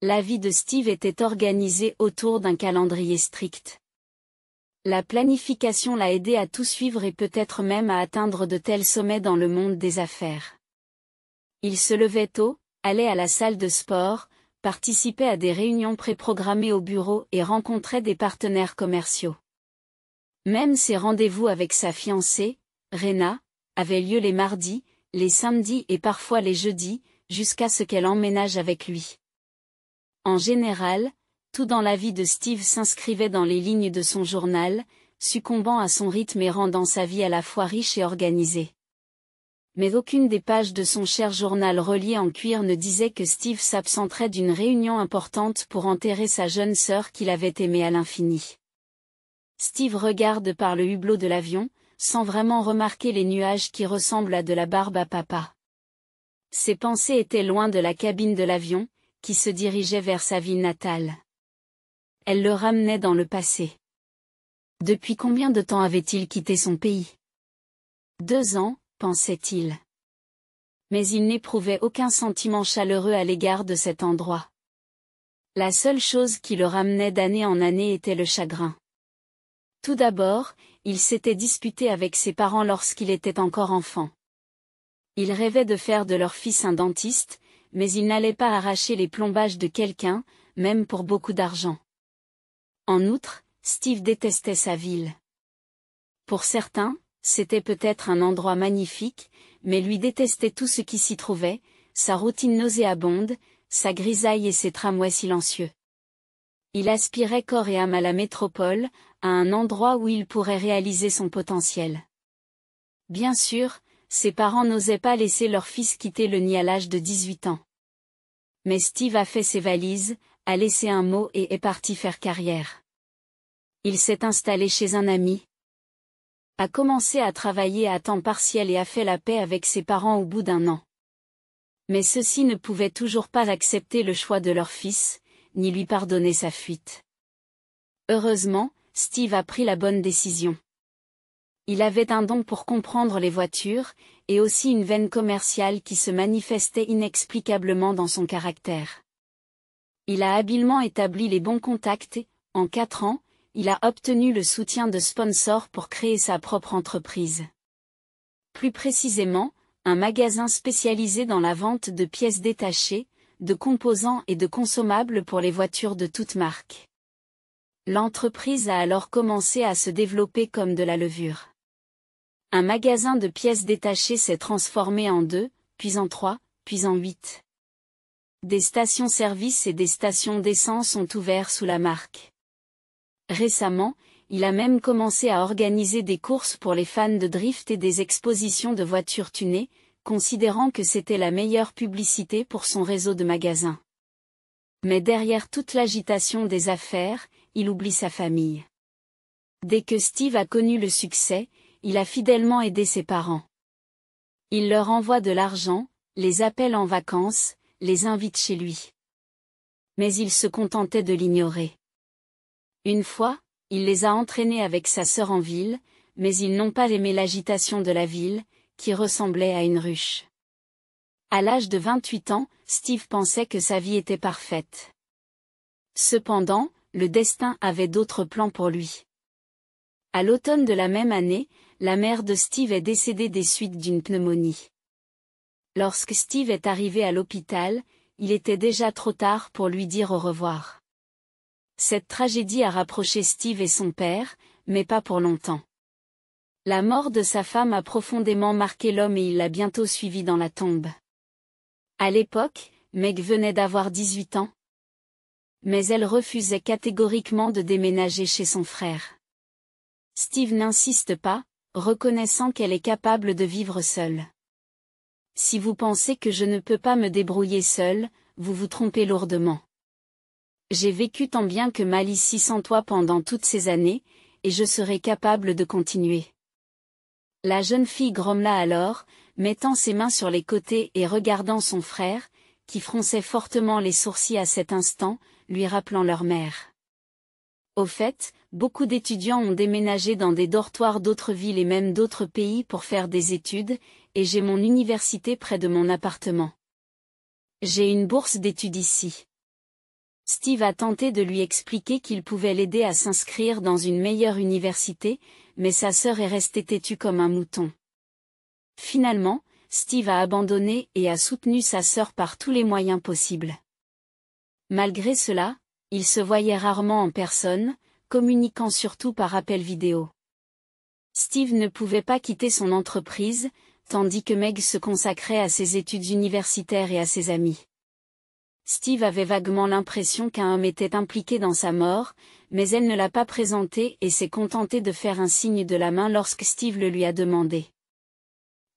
La vie de Steve était organisée autour d'un calendrier strict. La planification l'a aidé à tout suivre et peut-être même à atteindre de tels sommets dans le monde des affaires. Il se levait tôt, allait à la salle de sport, participait à des réunions préprogrammées au bureau et rencontrait des partenaires commerciaux. Même ses rendez-vous avec sa fiancée, Rena, avaient lieu les mardis, les samedis et parfois les jeudis, jusqu'à ce qu'elle emménage avec lui. En général, tout dans la vie de Steve s'inscrivait dans les lignes de son journal, succombant à son rythme et rendant sa vie à la fois riche et organisée. Mais aucune des pages de son cher journal relié en cuir ne disait que Steve s'absenterait d'une réunion importante pour enterrer sa jeune sœur qu'il avait aimée à l'infini. Steve regarde par le hublot de l'avion, sans vraiment remarquer les nuages qui ressemblent à de la barbe à papa. Ses pensées étaient loin de la cabine de l'avion, qui se dirigeait vers sa ville natale. Elle le ramenait dans le passé. Depuis combien de temps avait-il quitté son pays? 2 ans, pensait-il. Mais il n'éprouvait aucun sentiment chaleureux à l'égard de cet endroit. La seule chose qui le ramenait d'année en année était le chagrin. Tout d'abord, il s'était disputé avec ses parents lorsqu'il était encore enfant. Il rêvait de faire de leur fils un dentiste, mais il n'allait pas arracher les plombages de quelqu'un, même pour beaucoup d'argent. En outre, Steve détestait sa ville. Pour certains, c'était peut-être un endroit magnifique, mais lui détestait tout ce qui s'y trouvait, sa routine nauséabonde, sa grisaille et ses tramways silencieux. Il aspirait corps et âme à la métropole, à un endroit où il pourrait réaliser son potentiel. Bien sûr, ses parents n'osaient pas laisser leur fils quitter le nid à l'âge de 18 ans. Mais Steve a fait ses valises, a laissé un mot et est parti faire carrière. Il s'est installé chez un ami, a commencé à travailler à temps partiel et a fait la paix avec ses parents au bout d'1 an. Mais ceux-ci ne pouvaient toujours pas accepter le choix de leur fils, ni lui pardonner sa fuite. Heureusement, Steve a pris la bonne décision. Il avait un don pour comprendre les voitures, et aussi une veine commerciale qui se manifestait inexplicablement dans son caractère. Il a habilement établi les bons contacts et, en 4 ans, il a obtenu le soutien de sponsors pour créer sa propre entreprise. Plus précisément, un magasin spécialisé dans la vente de pièces détachées, de composants et de consommables pour les voitures de toutes marques. L'entreprise a alors commencé à se développer comme de la levure. Un magasin de pièces détachées s'est transformé en 2, puis en 3, puis en 8. Des stations-service et des stations d'essence ont ouvert sous la marque. Récemment, il a même commencé à organiser des courses pour les fans de drift et des expositions de voitures tunées, considérant que c'était la meilleure publicité pour son réseau de magasins. Mais derrière toute l'agitation des affaires, il oublie sa famille. Dès que Steve a connu le succès, il a fidèlement aidé ses parents. Il leur envoie de l'argent, les appelle en vacances, les invite chez lui. Mais il se contentait de l'ignorer. Une fois, il les a entraînés avec sa sœur en ville, mais ils n'ont pas aimé l'agitation de la ville, qui ressemblait à une ruche. À l'âge de 28 ans, Steve pensait que sa vie était parfaite. Cependant, le destin avait d'autres plans pour lui. À l'automne de la même année, la mère de Steve est décédée des suites d'une pneumonie. Lorsque Steve est arrivé à l'hôpital, il était déjà trop tard pour lui dire au revoir. Cette tragédie a rapproché Steve et son père, mais pas pour longtemps. La mort de sa femme a profondément marqué l'homme et il l'a bientôt suivi dans la tombe. À l'époque, Meg venait d'avoir 18 ans. Mais elle refusait catégoriquement de déménager chez son frère. Steve n'insiste pas, reconnaissant qu'elle est capable de vivre seule. Si vous pensez que je ne peux pas me débrouiller seule, vous vous trompez lourdement. J'ai vécu tant bien que mal ici sans toi pendant toutes ces années, et je serai capable de continuer. La jeune fille grommela alors, mettant ses mains sur les côtés et regardant son frère, qui fronçait fortement les sourcils à cet instant, lui rappelant leur mère. Au fait, beaucoup d'étudiants ont déménagé dans des dortoirs d'autres villes et même d'autres pays pour faire des études, et j'ai mon université près de mon appartement. J'ai une bourse d'études ici. Steve a tenté de lui expliquer qu'il pouvait l'aider à s'inscrire dans une meilleure université, mais sa sœur est restée têtue comme un mouton. Finalement, Steve a abandonné et a soutenu sa sœur par tous les moyens possibles. Malgré cela, ils se voyaient rarement en personne, communiquant surtout par appel vidéo. Steve ne pouvait pas quitter son entreprise, tandis que Meg se consacrait à ses études universitaires et à ses amis. Steve avait vaguement l'impression qu'un homme était impliqué dans sa mort, mais elle ne l'a pas présenté et s'est contentée de faire un signe de la main lorsque Steve le lui a demandé.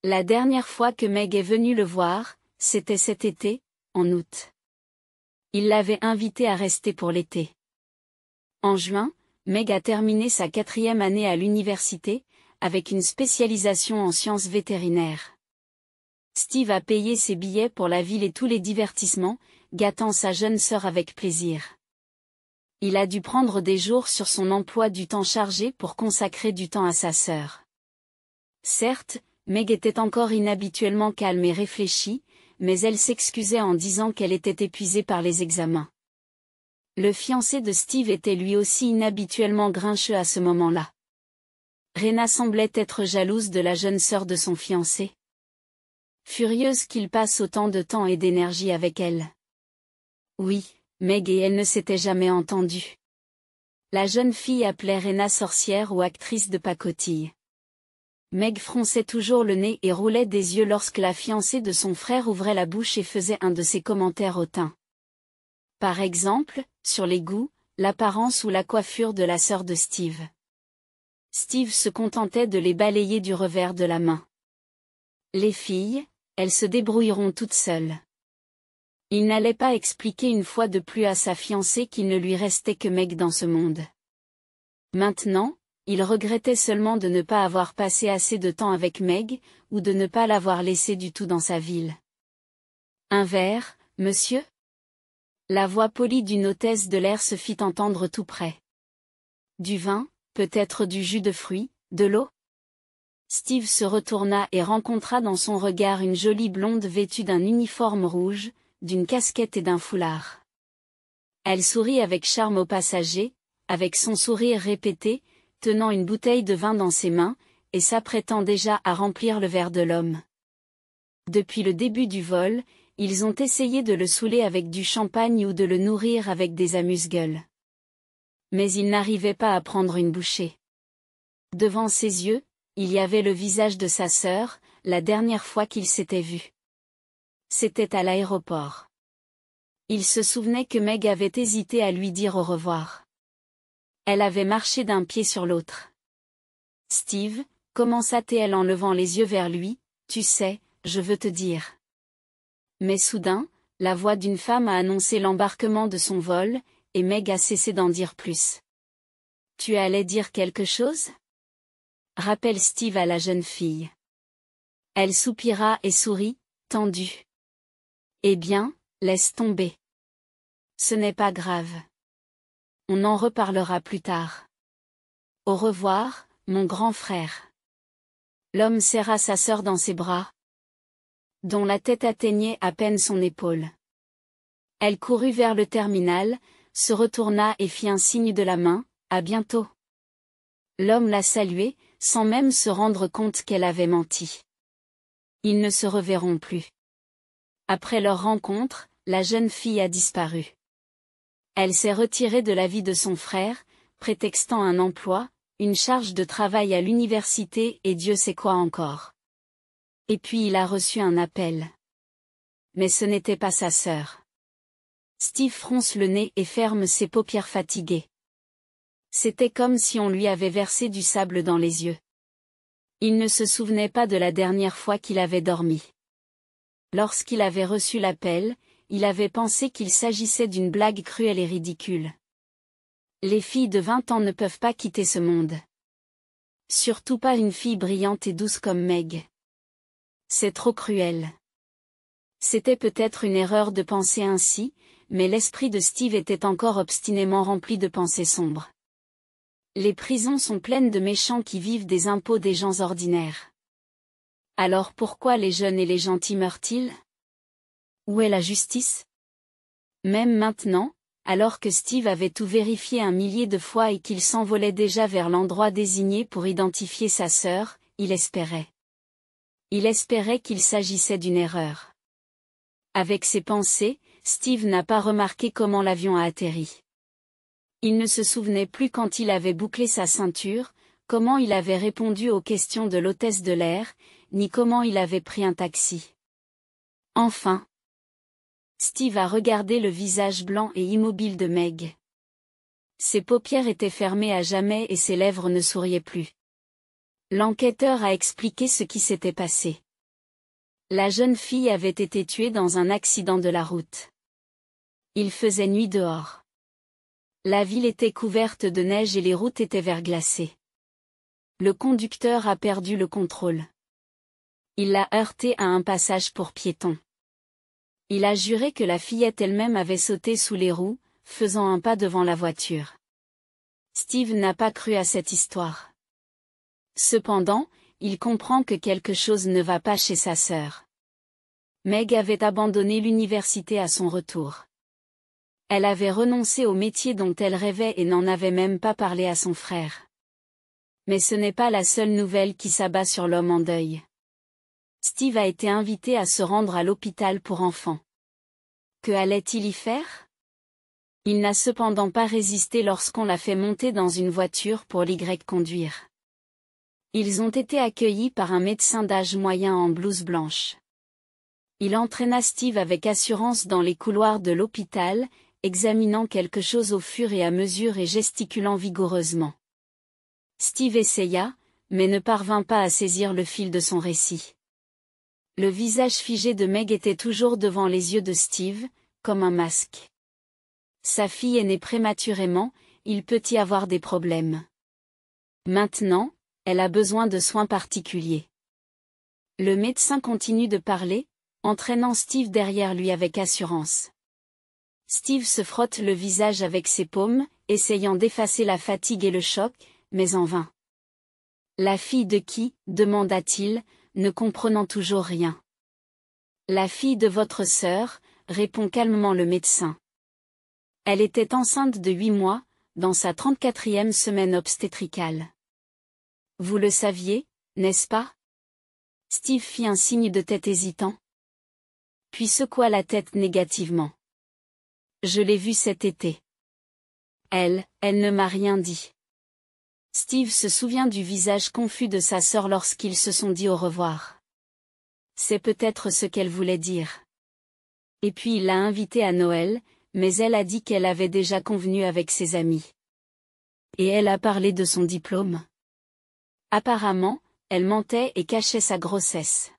La dernière fois que Meg est venue le voir, c'était cet été, en août. Il l'avait invité à rester pour l'été. En juin, Meg a terminé sa 4e année à l'université, avec une spécialisation en sciences vétérinaires. Steve a payé ses billets pour la ville et tous les divertissements, gâtant sa jeune sœur avec plaisir. Il a dû prendre des jours sur son emploi du temps chargé pour consacrer du temps à sa sœur. Certes, Meg était encore inhabituellement calme et réfléchie, mais elle s'excusait en disant qu'elle était épuisée par les examens. Le fiancé de Steve était lui aussi inhabituellement grincheux à ce moment-là. Rena semblait être jalouse de la jeune sœur de son fiancé. Furieuse qu'il passe autant de temps et d'énergie avec elle. Oui, Meg et elle ne s'étaient jamais entendues. La jeune fille appelait Rena sorcière ou actrice de pacotille. Meg fronçait toujours le nez et roulait des yeux lorsque la fiancée de son frère ouvrait la bouche et faisait un de ses commentaires hautains. Par exemple, sur les goûts, l'apparence ou la coiffure de la sœur de Steve. Steve se contentait de les balayer du revers de la main. Les filles, elles se débrouilleront toutes seules. Il n'allait pas expliquer une fois de plus à sa fiancée qu'il ne lui restait que Meg dans ce monde. Maintenant, il regrettait seulement de ne pas avoir passé assez de temps avec Meg, ou de ne pas l'avoir laissée du tout dans sa ville. Un verre, monsieur ? La voix polie d'une hôtesse de l'air se fit entendre tout près. Du vin, peut-être du jus de fruits, de l'eau ? Steve se retourna et rencontra dans son regard une jolie blonde vêtue d'un uniforme rouge, d'une casquette et d'un foulard. Elle sourit avec charme au passager, avec son sourire répété, tenant une bouteille de vin dans ses mains, et s'apprêtant déjà à remplir le verre de l'homme. Depuis le début du vol, ils ont essayé de le saouler avec du champagne ou de le nourrir avec des amuse-gueules. Mais il n'arrivait pas à prendre une bouchée. Devant ses yeux, il y avait le visage de sa sœur, la dernière fois qu'ils s'étaient vus. C'était à l'aéroport. Il se souvenait que Meg avait hésité à lui dire au revoir. Elle avait marché d'un pied sur l'autre. Steve, commença-t-elle en levant les yeux vers lui, tu sais, je veux te dire. Mais soudain, la voix d'une femme a annoncé l'embarquement de son vol, et Meg a cessé d'en dire plus. Tu allais dire quelque chose ? Rappelle Steve à la jeune fille. Elle soupira et sourit, tendue. Eh bien, laisse tomber. Ce n'est pas grave. On en reparlera plus tard. Au revoir, mon grand frère. L'homme serra sa sœur dans ses bras, dont la tête atteignait à peine son épaule. Elle courut vers le terminal, se retourna et fit un signe de la main, à bientôt. L'homme la saluait, sans même se rendre compte qu'elle avait menti. Ils ne se reverront plus. Après leur rencontre, la jeune fille a disparu. Elle s'est retirée de la vie de son frère, prétextant un emploi, une charge de travail à l'université et Dieu sait quoi encore. Et puis il a reçu un appel. Mais ce n'était pas sa sœur. Steve fronce le nez et ferme ses paupières fatiguées. C'était comme si on lui avait versé du sable dans les yeux. Il ne se souvenait pas de la dernière fois qu'il avait dormi. Lorsqu'il avait reçu l'appel, il avait pensé qu'il s'agissait d'une blague cruelle et ridicule. Les filles de 20 ans ne peuvent pas quitter ce monde. Surtout pas une fille brillante et douce comme Meg. C'est trop cruel. C'était peut-être une erreur de penser ainsi, mais l'esprit de Steve était encore obstinément rempli de pensées sombres. Les prisons sont pleines de méchants qui vivent des impôts des gens ordinaires. Alors pourquoi les jeunes et les gentils meurent-ils ? Où est la justice ? Même maintenant, alors que Steve avait tout vérifié 1 millier de fois et qu'il s'envolait déjà vers l'endroit désigné pour identifier sa sœur, il espérait. Il espérait qu'il s'agissait d'une erreur. Avec ses pensées, Steve n'a pas remarqué comment l'avion a atterri. Il ne se souvenait plus quand il avait bouclé sa ceinture, comment il avait répondu aux questions de l'hôtesse de l'air, ni comment il avait pris un taxi. Enfin, Steve a regardé le visage blanc et immobile de Meg. Ses paupières étaient fermées à jamais et ses lèvres ne souriaient plus. L'enquêteur a expliqué ce qui s'était passé. La jeune fille avait été tuée dans un accident de la route. Il faisait nuit dehors. La ville était couverte de neige et les routes étaient verglacées. Le conducteur a perdu le contrôle. Il l'a heurtée à un passage pour piétons. Il a juré que la fillette elle-même avait sauté sous les roues, faisant un pas devant la voiture. Steve n'a pas cru à cette histoire. Cependant, il comprend que quelque chose ne va pas chez sa sœur. Meg avait abandonné l'université à son retour. Elle avait renoncé au métier dont elle rêvait et n'en avait même pas parlé à son frère. Mais ce n'est pas la seule nouvelle qui s'abat sur l'homme en deuil. Steve a été invité à se rendre à l'hôpital pour enfants. Que allait-il y faire? Il n'a cependant pas résisté lorsqu'on l'a fait monter dans une voiture pour l'y conduire. Ils ont été accueillis par un médecin d'âge moyen en blouse blanche. Il entraîna Steve avec assurance dans les couloirs de l'hôpital, examinant quelque chose au fur et à mesure et gesticulant vigoureusement. Steve essaya, mais ne parvint pas à saisir le fil de son récit. Le visage figé de Meg était toujours devant les yeux de Steve, comme un masque. Sa fille est née prématurément, il peut y avoir des problèmes. Maintenant, elle a besoin de soins particuliers. Le médecin continue de parler, entraînant Steve derrière lui avec assurance. Steve se frotte le visage avec ses paumes, essayant d'effacer la fatigue et le choc, mais en vain. La fille de qui, demanda-t-il, ne comprenant toujours rien. La fille de votre sœur, répond calmement le médecin. Elle était enceinte de 8 mois, dans sa 34e semaine obstétricale. Vous le saviez, n'est-ce pas? Steve fit un signe de tête hésitant. Puis secoua la tête négativement. Je l'ai vue cet été. Elle ne m'a rien dit. Steve se souvient du visage confus de sa sœur lorsqu'ils se sont dit au revoir. C'est peut-être ce qu'elle voulait dire. Et puis il l'a invitée à Noël, mais elle a dit qu'elle avait déjà convenu avec ses amis. Et elle a parlé de son diplôme. Apparemment, elle mentait et cachait sa grossesse.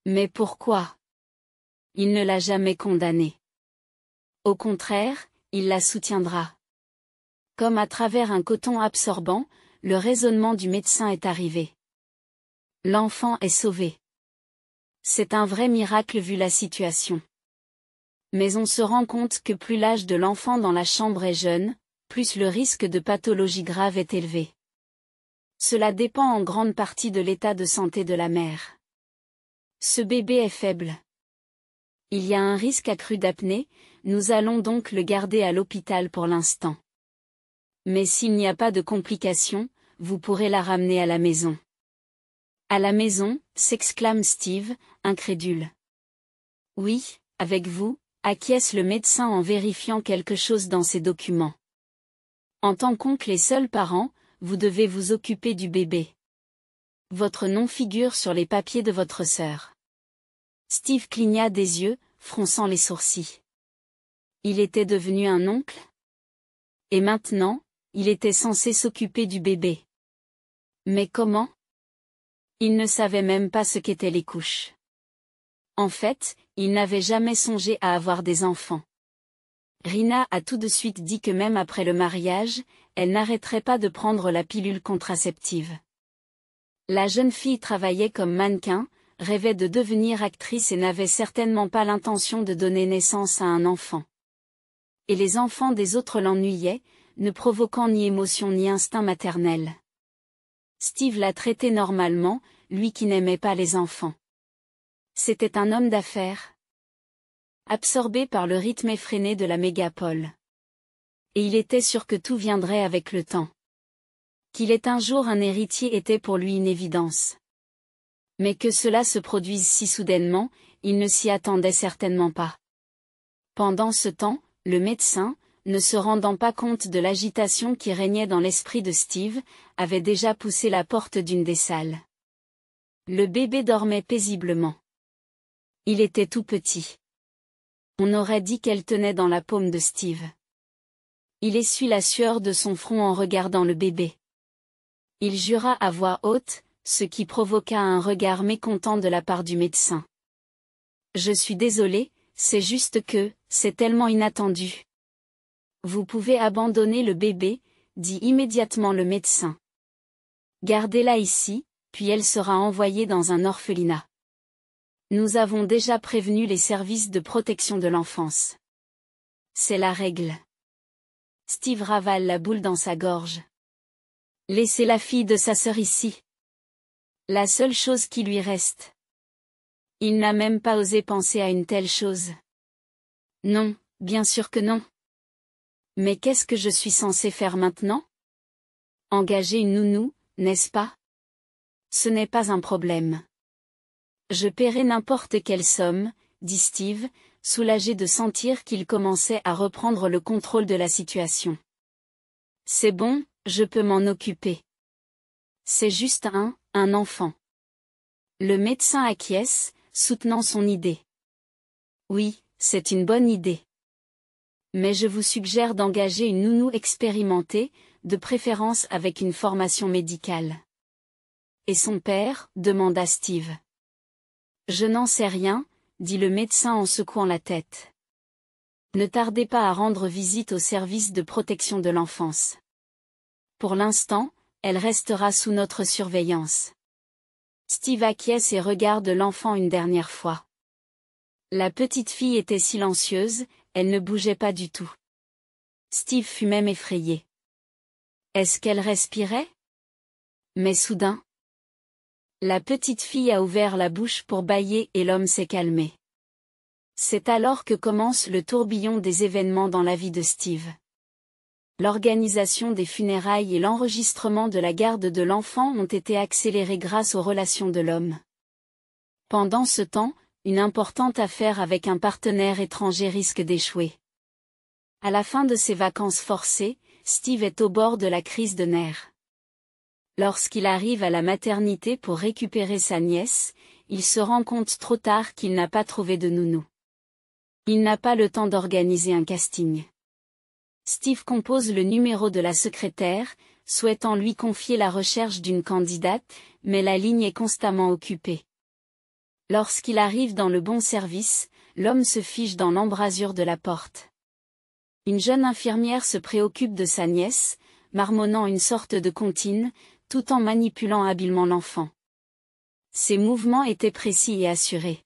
Mais pourquoi? Il ne l'a jamais condamnée. Au contraire, il la soutiendra. Comme à travers un coton absorbant, le raisonnement du médecin est arrivé. L'enfant est sauvé. C'est un vrai miracle vu la situation. Mais on se rend compte que plus l'âge de l'enfant dans la chambre est jeune, plus le risque de pathologie grave est élevé. Cela dépend en grande partie de l'état de santé de la mère. Ce bébé est faible. Il y a un risque accru d'apnée, nous allons donc le garder à l'hôpital pour l'instant. Mais s'il n'y a pas de complications, vous pourrez la ramener à la maison. À la maison, s'exclame Steve, incrédule. Oui, avec vous, acquiesce le médecin en vérifiant quelque chose dans ses documents. En tant qu'oncle et seul parent, vous devez vous occuper du bébé. Votre nom figure sur les papiers de votre sœur. Steve cligna des yeux, fronçant les sourcils. Il était devenu un oncle? Et maintenant, il était censé s'occuper du bébé. Mais comment? Il ne savait même pas ce qu'étaient les couches. En fait, il n'avait jamais songé à avoir des enfants. Rina a tout de suite dit que même après le mariage, elle n'arrêterait pas de prendre la pilule contraceptive. La jeune fille travaillait comme mannequin, rêvait de devenir actrice et n'avait certainement pas l'intention de donner naissance à un enfant. Et les enfants des autres l'ennuyaient, ne provoquant ni émotion ni instinct maternel. Steve la traitait normalement, lui qui n'aimait pas les enfants. C'était un homme d'affaires. Absorbé par le rythme effréné de la mégapole. Et il était sûr que tout viendrait avec le temps. Qu'il ait un jour un héritier était pour lui une évidence. Mais que cela se produise si soudainement, il ne s'y attendait certainement pas. Pendant ce temps, le médecin, ne se rendant pas compte de l'agitation qui régnait dans l'esprit de Steve, avait déjà poussé la porte d'une des salles. Le bébé dormait paisiblement. Il était tout petit. On aurait dit qu'elle tenait dans la paume de Steve. Il essuie la sueur de son front en regardant le bébé. Il jura à voix haute, ce qui provoqua un regard mécontent de la part du médecin. « Je suis désolé, c'est juste que, c'est tellement inattendu. » « Vous pouvez abandonner le bébé, » dit immédiatement le médecin. « Gardez-la ici, puis elle sera envoyée dans un orphelinat. Nous avons déjà prévenu les services de protection de l'enfance. C'est la règle. » Steve ravale la boule dans sa gorge. « Laissez la fille de sa sœur ici. La seule chose qui lui reste. » Il n'a même pas osé penser à une telle chose. « Non, bien sûr que non. Mais qu'est-ce que je suis censé faire maintenant? Engager une nounou, n'est-ce pas? Ce n'est pas un problème. Je paierai n'importe quelle somme, dit Steve, soulagé de sentir qu'il commençait à reprendre le contrôle de la situation. C'est bon, je peux m'en occuper. C'est juste un enfant. Le médecin acquiesce, soutenant son idée. Oui, c'est une bonne idée. Mais je vous suggère d'engager une nounou expérimentée, de préférence avec une formation médicale. Et son père, demanda Steve. Je n'en sais rien, dit le médecin en secouant la tête. Ne tardez pas à rendre visite au service de protection de l'enfance. Pour l'instant, elle restera sous notre surveillance. Steve acquiesce et regarde l'enfant une dernière fois. La petite fille était silencieuse, elle ne bougeait pas du tout. Steve fut même effrayé. Est-ce qu'elle respirait? Mais soudain, la petite fille a ouvert la bouche pour bâiller et l'homme s'est calmé. C'est alors que commence le tourbillon des événements dans la vie de Steve. L'organisation des funérailles et l'enregistrement de la garde de l'enfant ont été accélérés grâce aux relations de l'homme. Pendant ce temps, une importante affaire avec un partenaire étranger risque d'échouer. À la fin de ses vacances forcées, Steve est au bord de la crise de nerfs. Lorsqu'il arrive à la maternité pour récupérer sa nièce, il se rend compte trop tard qu'il n'a pas trouvé de nounou. Il n'a pas le temps d'organiser un casting. Steve compose le numéro de la secrétaire, souhaitant lui confier la recherche d'une candidate, mais la ligne est constamment occupée. Lorsqu'il arrive dans le bon service, l'homme se fige dans l'embrasure de la porte. Une jeune infirmière se préoccupe de sa nièce, marmonnant une sorte de comptine, tout en manipulant habilement l'enfant. Ses mouvements étaient précis et assurés.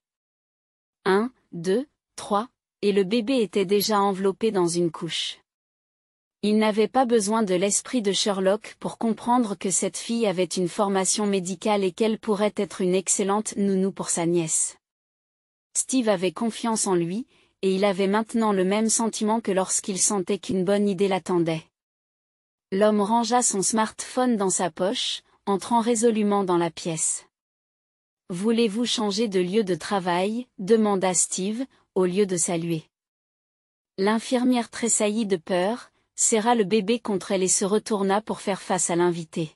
1, 2, 3, et le bébé était déjà enveloppé dans une couche. Il n'avait pas besoin de l'esprit de Sherlock pour comprendre que cette fille avait une formation médicale et qu'elle pourrait être une excellente nounou pour sa nièce. Steve avait confiance en lui, et il avait maintenant le même sentiment que lorsqu'il sentait qu'une bonne idée l'attendait. L'homme rangea son smartphone dans sa poche, entrant résolument dans la pièce. « Voulez-vous changer de lieu de travail ?» demanda Steve, au lieu de saluer. L'infirmière tressaillit de peur, serra le bébé contre elle et se retourna pour faire face à l'invité.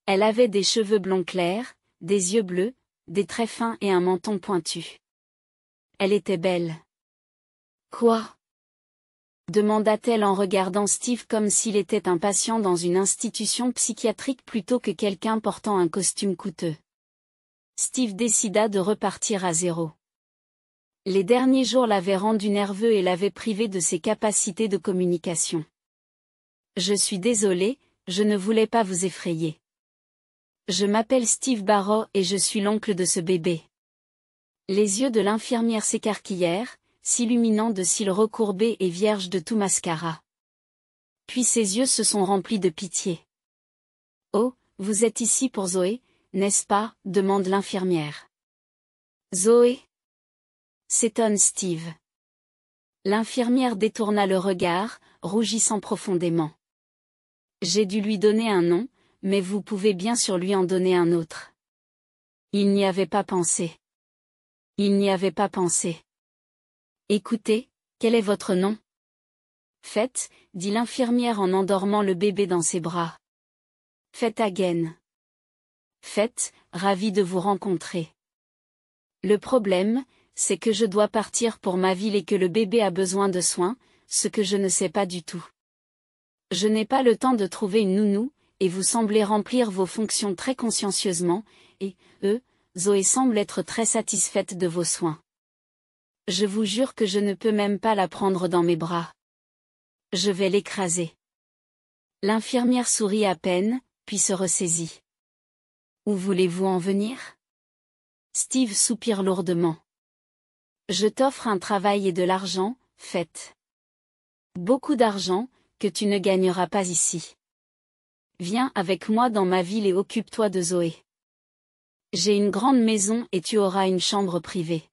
Elle avait des cheveux blonds clairs, des yeux bleus, des traits fins et un menton pointu. Elle était belle. « Quoi ? » demanda-t-elle en regardant Steve comme s'il était un patient dans une institution psychiatrique plutôt que quelqu'un portant un costume coûteux. Steve décida de repartir à zéro. Les derniers jours l'avaient rendu nerveux et l'avaient privé de ses capacités de communication. « Je suis désolé, je ne voulais pas vous effrayer. Je m'appelle Steve Barrow et je suis l'oncle de ce bébé. » Les yeux de l'infirmière s'écarquillèrent, s'illuminant de cils recourbés et vierges de tout mascara. Puis ses yeux se sont remplis de pitié. « Oh, vous êtes ici pour Zoé, n'est-ce pas ?» demande l'infirmière. « Zoé ?» s'étonne Steve. L'infirmière détourna le regard, rougissant profondément. J'ai dû lui donner un nom, mais vous pouvez bien sûr lui en donner un autre. Il n'y avait pas pensé. Il n'y avait pas pensé. Écoutez, quel est votre nom? Faites, dit l'infirmière en endormant le bébé dans ses bras. Faites Hagen. Faites, ravi de vous rencontrer. Le problème, c'est que je dois partir pour ma ville et que le bébé a besoin de soins, ce que je ne sais pas du tout. Je n'ai pas le temps de trouver une nounou, et vous semblez remplir vos fonctions très consciencieusement, et, Zoé semble être très satisfaite de vos soins. Je vous jure que je ne peux même pas la prendre dans mes bras. Je vais l'écraser. L'infirmière sourit à peine, puis se ressaisit. Où voulez-vous en venir? Steve soupire lourdement. Je t'offre un travail et de l'argent, faites. Beaucoup d'argent, que tu ne gagneras pas ici. Viens avec moi dans ma ville et occupe-toi de Zoé. J'ai une grande maison et tu auras une chambre privée.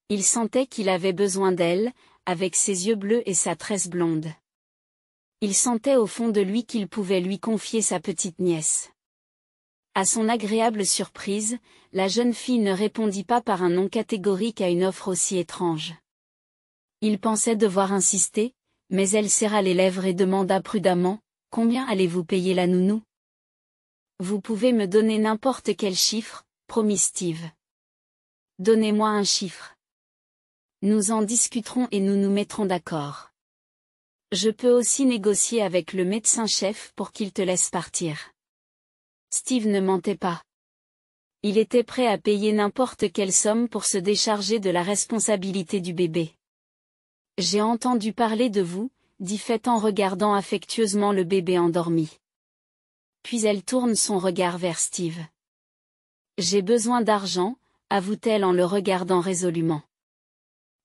Il sentait qu'il avait besoin d'elle, avec ses yeux bleus et sa tresse blonde. Il sentait au fond de lui qu'il pouvait lui confier sa petite nièce. À son agréable surprise, la jeune fille ne répondit pas par un non catégorique à une offre aussi étrange. Il pensait devoir insister, mais elle serra les lèvres et demanda prudemment, « Combien allez-vous payer la nounou ?» Vous pouvez me donner n'importe quel chiffre, promit Steve. Donnez-moi un chiffre. Nous en discuterons et nous nous mettrons d'accord. Je peux aussi négocier avec le médecin-chef pour qu'il te laisse partir. Steve ne mentait pas. Il était prêt à payer n'importe quelle somme pour se décharger de la responsabilité du bébé. J'ai entendu parler de vous, dit Fête en regardant affectueusement le bébé endormi. Puis elle tourne son regard vers Steve. J'ai besoin d'argent, avoue-t-elle en le regardant résolument.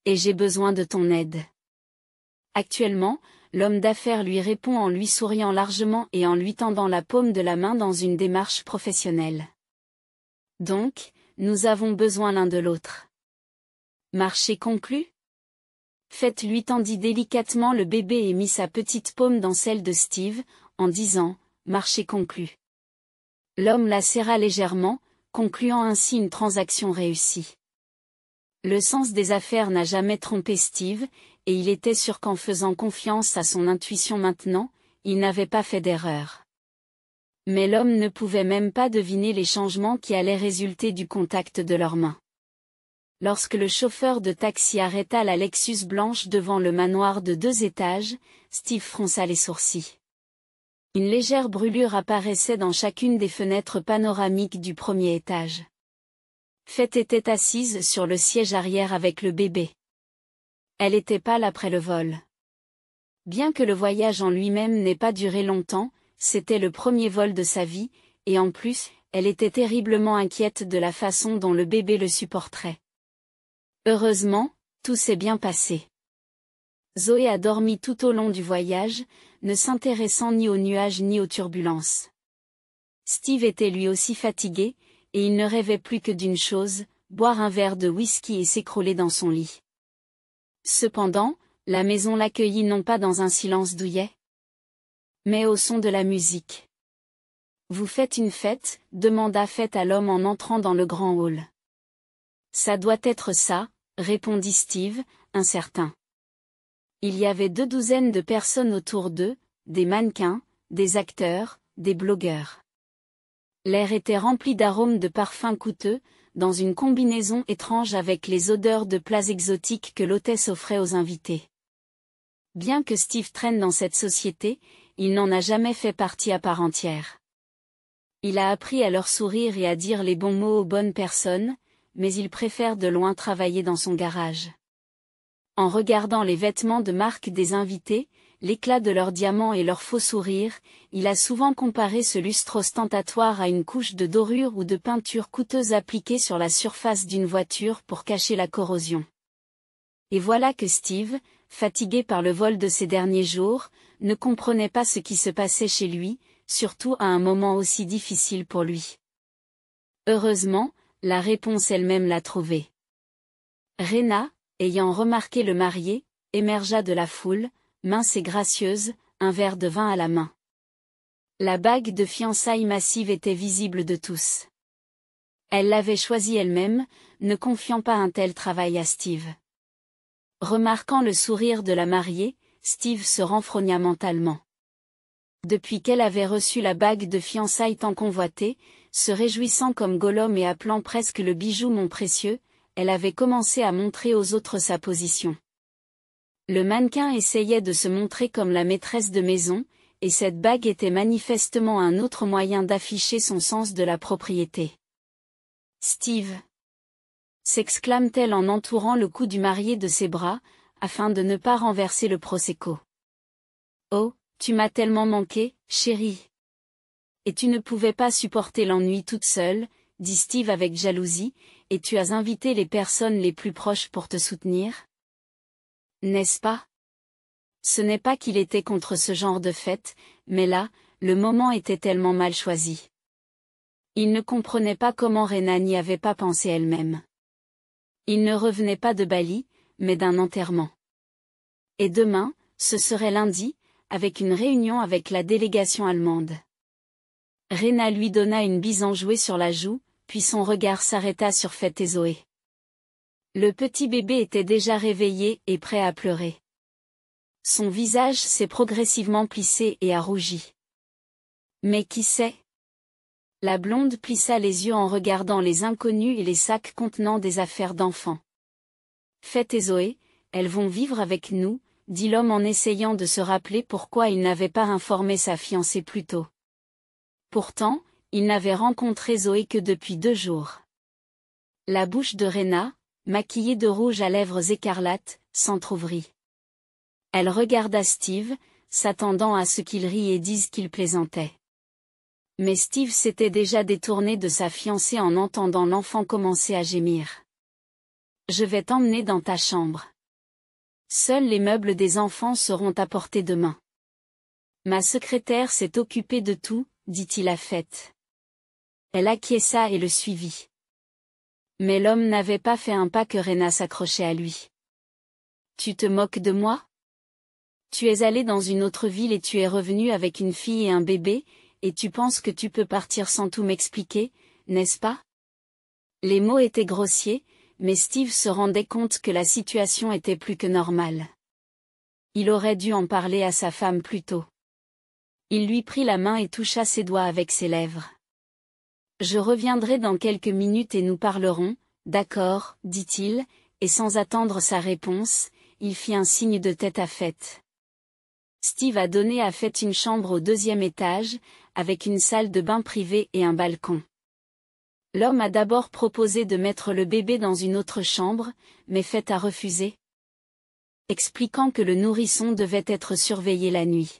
Et j'ai besoin de ton aide. Actuellement, l'homme d'affaires lui répond en lui souriant largement et en lui tendant la paume de la main dans une démarche professionnelle. Donc, nous avons besoin l'un de l'autre. Marché conclu? Fête lui tendit délicatement le bébé et mit sa petite paume dans celle de Steve, en disant, marché conclu. L'homme la serra légèrement, concluant ainsi une transaction réussie. Le sens des affaires n'a jamais trompé Steve, et il était sûr qu'en faisant confiance à son intuition maintenant, il n'avait pas fait d'erreur. Mais l'homme ne pouvait même pas deviner les changements qui allaient résulter du contact de leurs mains. Lorsque le chauffeur de taxi arrêta la Lexus blanche devant le manoir de 2 étages, Steve fronça les sourcils. Une légère brûlure apparaissait dans chacune des fenêtres panoramiques du premier étage. Fête était assise sur le siège arrière avec le bébé. Elle était pâle après le vol. Bien que le voyage en lui-même n'ait pas duré longtemps, c'était le premier vol de sa vie, et en plus, elle était terriblement inquiète de la façon dont le bébé le supporterait. Heureusement, tout s'est bien passé. Zoé a dormi tout au long du voyage, ne s'intéressant ni aux nuages ni aux turbulences. Steve était lui aussi fatigué, et il ne rêvait plus que d'une chose, boire un verre de whisky et s'écrouler dans son lit. Cependant, la maison l'accueillit non pas dans un silence douillet, mais au son de la musique. « Vous faites une fête ?» demanda Fête à l'homme en entrant dans le grand hall. « Ça doit être ça », répondit Steve, incertain. Il y avait 2 douzaines de personnes autour d'eux, des mannequins, des acteurs, des blogueurs. L'air était rempli d'arômes de parfums coûteux, dans une combinaison étrange avec les odeurs de plats exotiques que l'hôtesse offrait aux invités. Bien que Steve traîne dans cette société, il n'en a jamais fait partie à part entière. Il a appris à leur sourire et à dire les bons mots aux bonnes personnes, mais il préfère de loin travailler dans son garage. En regardant les vêtements de marque des invités, l'éclat de leurs diamants et leurs faux sourires, il a souvent comparé ce lustre ostentatoire à une couche de dorure ou de peinture coûteuse appliquée sur la surface d'une voiture pour cacher la corrosion. Et voilà que Steve, fatigué par le vol de ces derniers jours, ne comprenait pas ce qui se passait chez lui, surtout à un moment aussi difficile pour lui. Heureusement, la réponse elle-même l'a trouvée. Rena, ayant remarqué le marié, émergea de la foule, mince et gracieuse, un verre de vin à la main. La bague de fiançailles massive était visible de tous. Elle l'avait choisie elle-même, ne confiant pas un tel travail à Steve. Remarquant le sourire de la mariée, Steve se renfrogna mentalement. Depuis qu'elle avait reçu la bague de fiançailles tant convoitée, se réjouissant comme Gollum et appelant presque le bijou mon précieux, elle avait commencé à montrer aux autres sa position. Le mannequin essayait de se montrer comme la maîtresse de maison, et cette bague était manifestement un autre moyen d'afficher son sens de la propriété. Steve, s'exclame-t-elle en entourant le cou du marié de ses bras, afin de ne pas renverser le prosecco. Oh, tu m'as tellement manqué, chérie. Et tu ne pouvais pas supporter l'ennui toute seule, dit Steve avec jalousie, et tu as invité les personnes les plus proches pour te soutenir? N'est-ce pas? Ce n'est pas qu'il était contre ce genre de fête, mais là, le moment était tellement mal choisi. Il ne comprenait pas comment Rena n'y avait pas pensé elle-même. Il ne revenait pas de Bali, mais d'un enterrement. Et demain, ce serait lundi, avec une réunion avec la délégation allemande. Rena lui donna une bise enjouée sur la joue, puis son regard s'arrêta sur Fête et Zoé. Le petit bébé était déjà réveillé et prêt à pleurer. Son visage s'est progressivement plissé et a rougi. Mais qui sait? La blonde plissa les yeux en regardant les inconnus et les sacs contenant des affaires d'enfants. Fête et Zoé, elles vont vivre avec nous, dit l'homme en essayant de se rappeler pourquoi il n'avait pas informé sa fiancée plus tôt. Pourtant, il n'avait rencontré Zoé que depuis 2 jours. La bouche de Rena, maquillée de rouge à lèvres écarlates, s'entr'ouvrit. Elle regarda Steve, s'attendant à ce qu'il rie et dise qu'il plaisantait. Mais Steve s'était déjà détourné de sa fiancée en entendant l'enfant commencer à gémir. « Je vais t'emmener dans ta chambre. Seuls les meubles des enfants seront apportés demain. Ma secrétaire s'est occupée de tout, dit-il à Fête. Elle acquiesça et le suivit. Mais l'homme n'avait pas fait un pas que Rena s'accrochait à lui. « Tu te moques de moi? Tu es allé dans une autre ville et tu es revenu avec une fille et un bébé, et tu penses que tu peux partir sans tout m'expliquer, n'est-ce pas ?» Les mots étaient grossiers, mais Steve se rendait compte que la situation était plus que normale. Il aurait dû en parler à sa femme plus tôt. Il lui prit la main et toucha ses doigts avec ses lèvres. « Je reviendrai dans quelques minutes et nous parlerons, d'accord, dit-il, et sans attendre sa réponse, il fit un signe de tête à Fête. Steve a donné à Fête une chambre au 2e étage, avec une salle de bain privée et un balcon. L'homme a d'abord proposé de mettre le bébé dans une autre chambre, mais Fête a refusé, expliquant que le nourrisson devait être surveillé la nuit.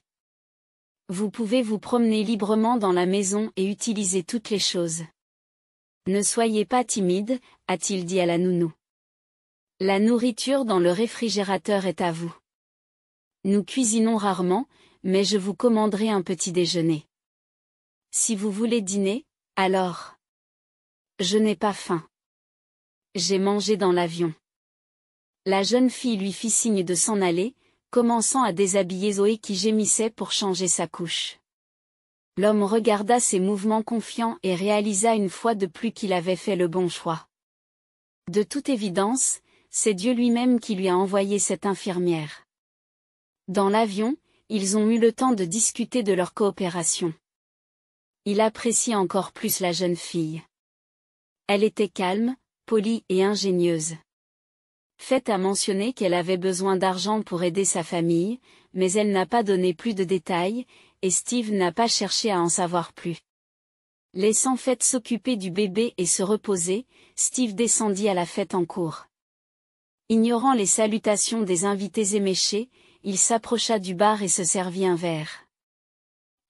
Vous pouvez vous promener librement dans la maison et utiliser toutes les choses. Ne soyez pas timide, a-t-il dit à la nounou. La nourriture dans le réfrigérateur est à vous. Nous cuisinons rarement, mais je vous commanderai un petit déjeuner. Si vous voulez dîner, alors. Je n'ai pas faim. J'ai mangé dans l'avion. La jeune fille lui fit signe de s'en aller, commençant à déshabiller Zoé qui gémissait pour changer sa couche. L'homme regarda ses mouvements confiants et réalisa une fois de plus qu'il avait fait le bon choix. De toute évidence, c'est Dieu lui-même qui lui a envoyé cette infirmière. Dans l'avion, ils ont eu le temps de discuter de leur coopération. Il apprécie encore plus la jeune fille. Elle était calme, polie et ingénieuse. Fête a mentionné qu'elle avait besoin d'argent pour aider sa famille, mais elle n'a pas donné plus de détails, et Steve n'a pas cherché à en savoir plus. Laissant Fête s'occuper du bébé et se reposer, Steve descendit à la fête en cours. Ignorant les salutations des invités éméchés, il s'approcha du bar et se servit un verre.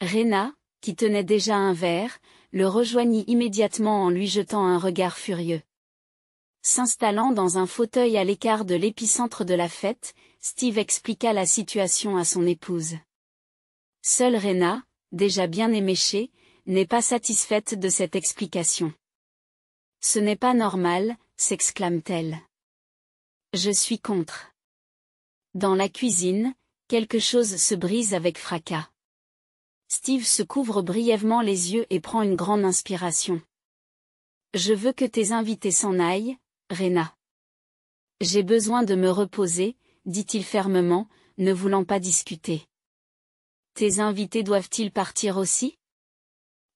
Rena, qui tenait déjà un verre, le rejoignit immédiatement en lui jetant un regard furieux. S'installant dans un fauteuil à l'écart de l'épicentre de la fête, Steve expliqua la situation à son épouse. Seule Rena, déjà bien éméchée, n'est pas satisfaite de cette explication. « Ce n'est pas normal, s'exclame-t-elle. Je suis contre. Dans la cuisine, quelque chose se brise avec fracas. Steve se couvre brièvement les yeux et prend une grande inspiration. Je veux que tes invités s'en aillent, Rena. J'ai besoin de me reposer, dit-il fermement, ne voulant pas discuter. Tes invités doivent-ils partir aussi?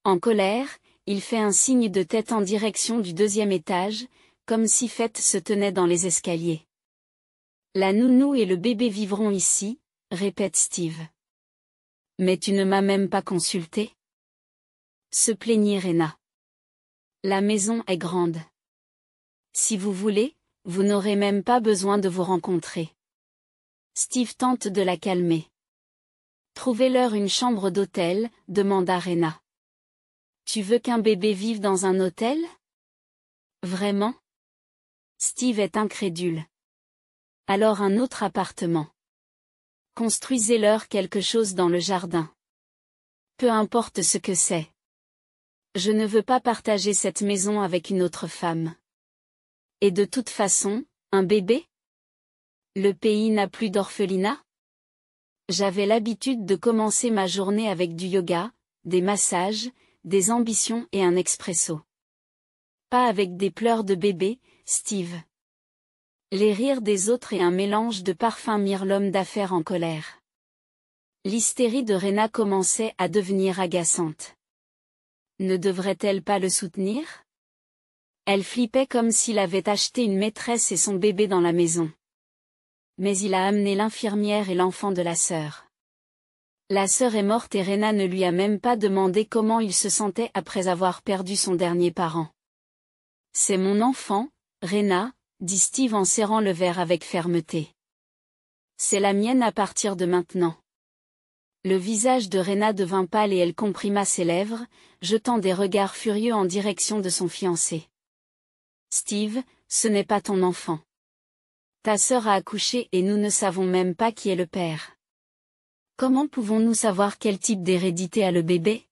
En colère, il fait un signe de tête en direction du 2e étage, comme si fête se tenait dans les escaliers. La nounou et le bébé vivront ici, répète Steve. Mais tu ne m'as même pas consulté? Se plaignit Rena. La maison est grande. Si vous voulez, vous n'aurez même pas besoin de vous rencontrer. Steve tente de la calmer. Trouvez-leur une chambre d'hôtel, demanda Rena. Tu veux qu'un bébé vive dans un hôtel? Vraiment? Steve est incrédule. Alors un autre appartement. Construisez-leur quelque chose dans le jardin. Peu importe ce que c'est. Je ne veux pas partager cette maison avec une autre femme. Et de toute façon, un bébé? Le pays n'a plus d'orphelinat? J'avais l'habitude de commencer ma journée avec du yoga, des massages, des ambitions et un expresso. Pas avec des pleurs de bébé, Steve. Les rires des autres et un mélange de parfums mirent l'homme d'affaires en colère. L'hystérie de Rena commençait à devenir agaçante. Ne devrait-elle pas le soutenir? Elle flippait comme s'il avait acheté une maîtresse et son bébé dans la maison. Mais il a amené l'infirmière et l'enfant de la sœur. La sœur est morte et Rena ne lui a même pas demandé comment il se sentait après avoir perdu son dernier parent. C'est mon enfant, Rena, dit Steve en serrant le verre avec fermeté. C'est la mienne à partir de maintenant. Le visage de Rena devint pâle et elle comprima ses lèvres, jetant des regards furieux en direction de son fiancé. Steve, ce n'est pas ton enfant. Ta sœur a accouché et nous ne savons même pas qui est le père. Comment pouvons-nous savoir quel type d'hérédité a le bébé?